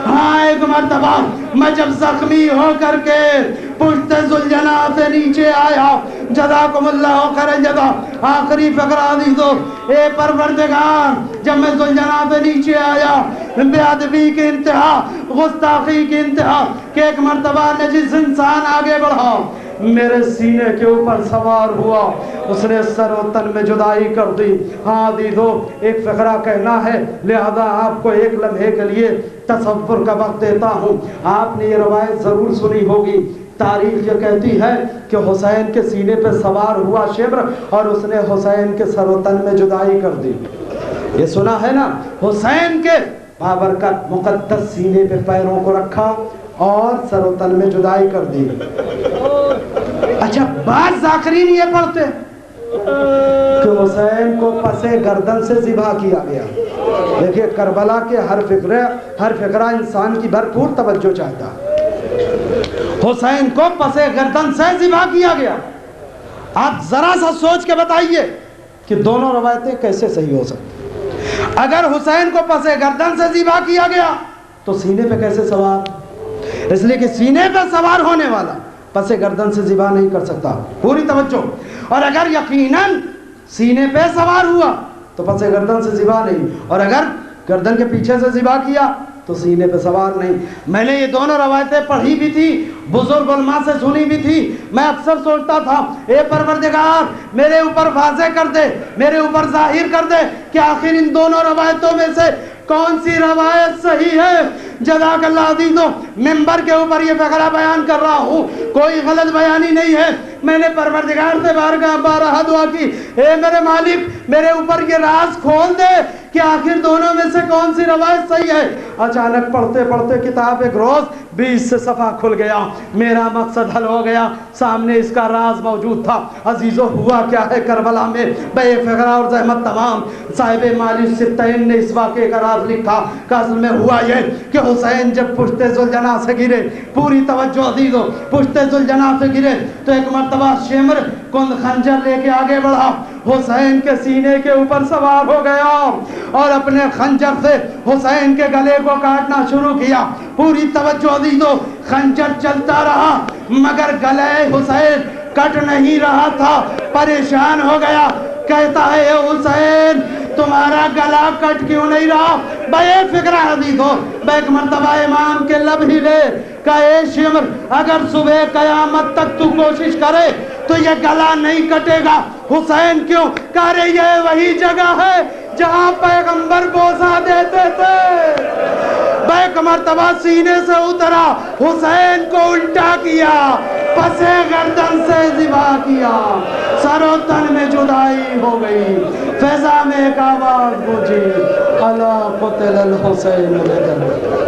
ہاں ایک مرتبہ میں جب زخمی ہو کر کے پشت ذوالجناح سے نیچے آیا, جزاکم اللہ خیر جزا, آخری فقرہ عزیزو, اے پروردگار جب میں ذوالجناح سے نیچے آیا, بے ادبی کی انتہا, گستاخی کی انتہا, کہ ایک مرتبہ نجس انسان آگے بڑھا, میرے سینے کے اوپر سوار ہوا, اس نے سر و تن میں جدائی کر دی. ہاں عزیزو ایک فقرہ کہنا ہے, لہذا آپ کو ایک لمحے کے لیے تصور کا وقت دیتا ہوں. آپ نے یہ روایت ضرور سنی ہوگی. تاریخ یہ کہتی ہے کہ حسین کے سینے پہ سوار ہوا شبر اور اس نے حسین کے سر و تن میں جدائی کر دی. یہ سنا ہے نا, حسین کے بابرکت مقدس سینے پہ پیروں کو رکھا اور سر و تن میں جدائی کر دی. اچھا بعض ذاکرین یہ پڑھتے کہ حسین کو پسے گردن سے ذبح کیا گیا. دیکھیں کربلا کے ہر فقرہ انسان کی بھرپور توجہ چاہتا ہے. حسین کو پسے گردن سے ذبح کیا گیا. آپ ذرا سا سوچ کے بتائیے کہ دونوں روایتیں کیسے صحیح ہو سکتی؟ اگر حسین کو پسے گردن سے ذبح کیا گیا تو سینے پہ کیسے سوار؟ اس لیے کہ سینے پہ سوار ہونے والا پسے گردن سے ذبح نہیں کر سکتا. پوری توجہ. اور اگر یقیناً سینے پہ سوار ہوا تو پسے گردن سے ذبح نہیں, اور اگر گردن کے پیچھے سے ذبح کیا تو سینے پہ سوار نہیں. میں نے یہ دونوں روایتیں پڑھی بھی تھی, بزرگ علماء سے سنی بھی تھی. میں اکثر سوچتا تھا اے پروردگار میرے اوپر واضح کر دے, میرے اوپر ظاہر کر دے کہ آخر ان دونوں روایتوں میں سے کون سی روایت صحیح ہے. جزاک اللہ عزیزو, ممبر کے اوپر یہ فقرہ بیان کر رہا ہوں, کوئی غلط بیانی نہیں ہے. میں نے پروردگار سے بارہا دعا کی, اے میرے مالک میرے اوپر یہ راز کھول دے کہ آخر دونوں میں سے کون سی روایت صحیح ہے. اچانک پڑھتے پڑھتے کتاب ایک روز 20 سے صفحہ کھل گیا, میرا مقصد حل ہو گیا, سامنے اس کا راز موجود تھا. عزیزو ہوا کیا ہے کربلا میں بے فقرہ اور زحمت تمام. صاحب مالی ستین نے اس واقعے کا راز لکھا کہ اصل میں ہوا یہ کہ حسین جب پشت ذوالجناح سے گرے, پوری توجہ عزیزو, پشت ذوالجناح سے گرے تو ایک مرتبہ شمر کند خنجر لے کے آگے بڑھا, حسین کے سینے کے اوپر سوار ہو گیا اور اپنے خنجر سے حسین کے گلے کو کاٹنا شروع کیا. پوری توجہ عزیزو, خنجر چلتا رہا مگر گلے حسین کٹ نہیں رہا تھا. پریشان ہو گیا, کہتا ہے اے حسین تمہارا گلا کٹ کیوں نہیں رہا؟ بے فکر عزیزو, ایک مرتبہ امام کے لب ہی لے کہ اے شمر اگر صبح قیامت تک تو کوشش کرے تو یہ گلا نہیں کٹے گا. حسین کیوں؟ کہہ رہے یہ وہی جگہ ہے جہاں پیغمبر بوسہ دیتے تھے. ایک مرتبہ سینے سے اترا, حسین کو الٹا کیا, پسے گردن سے ذبح کیا، سر و تن میں جدائی ہو گئی، فضا میں ایک آواز گونجی، الا قتل الحسین بدر۔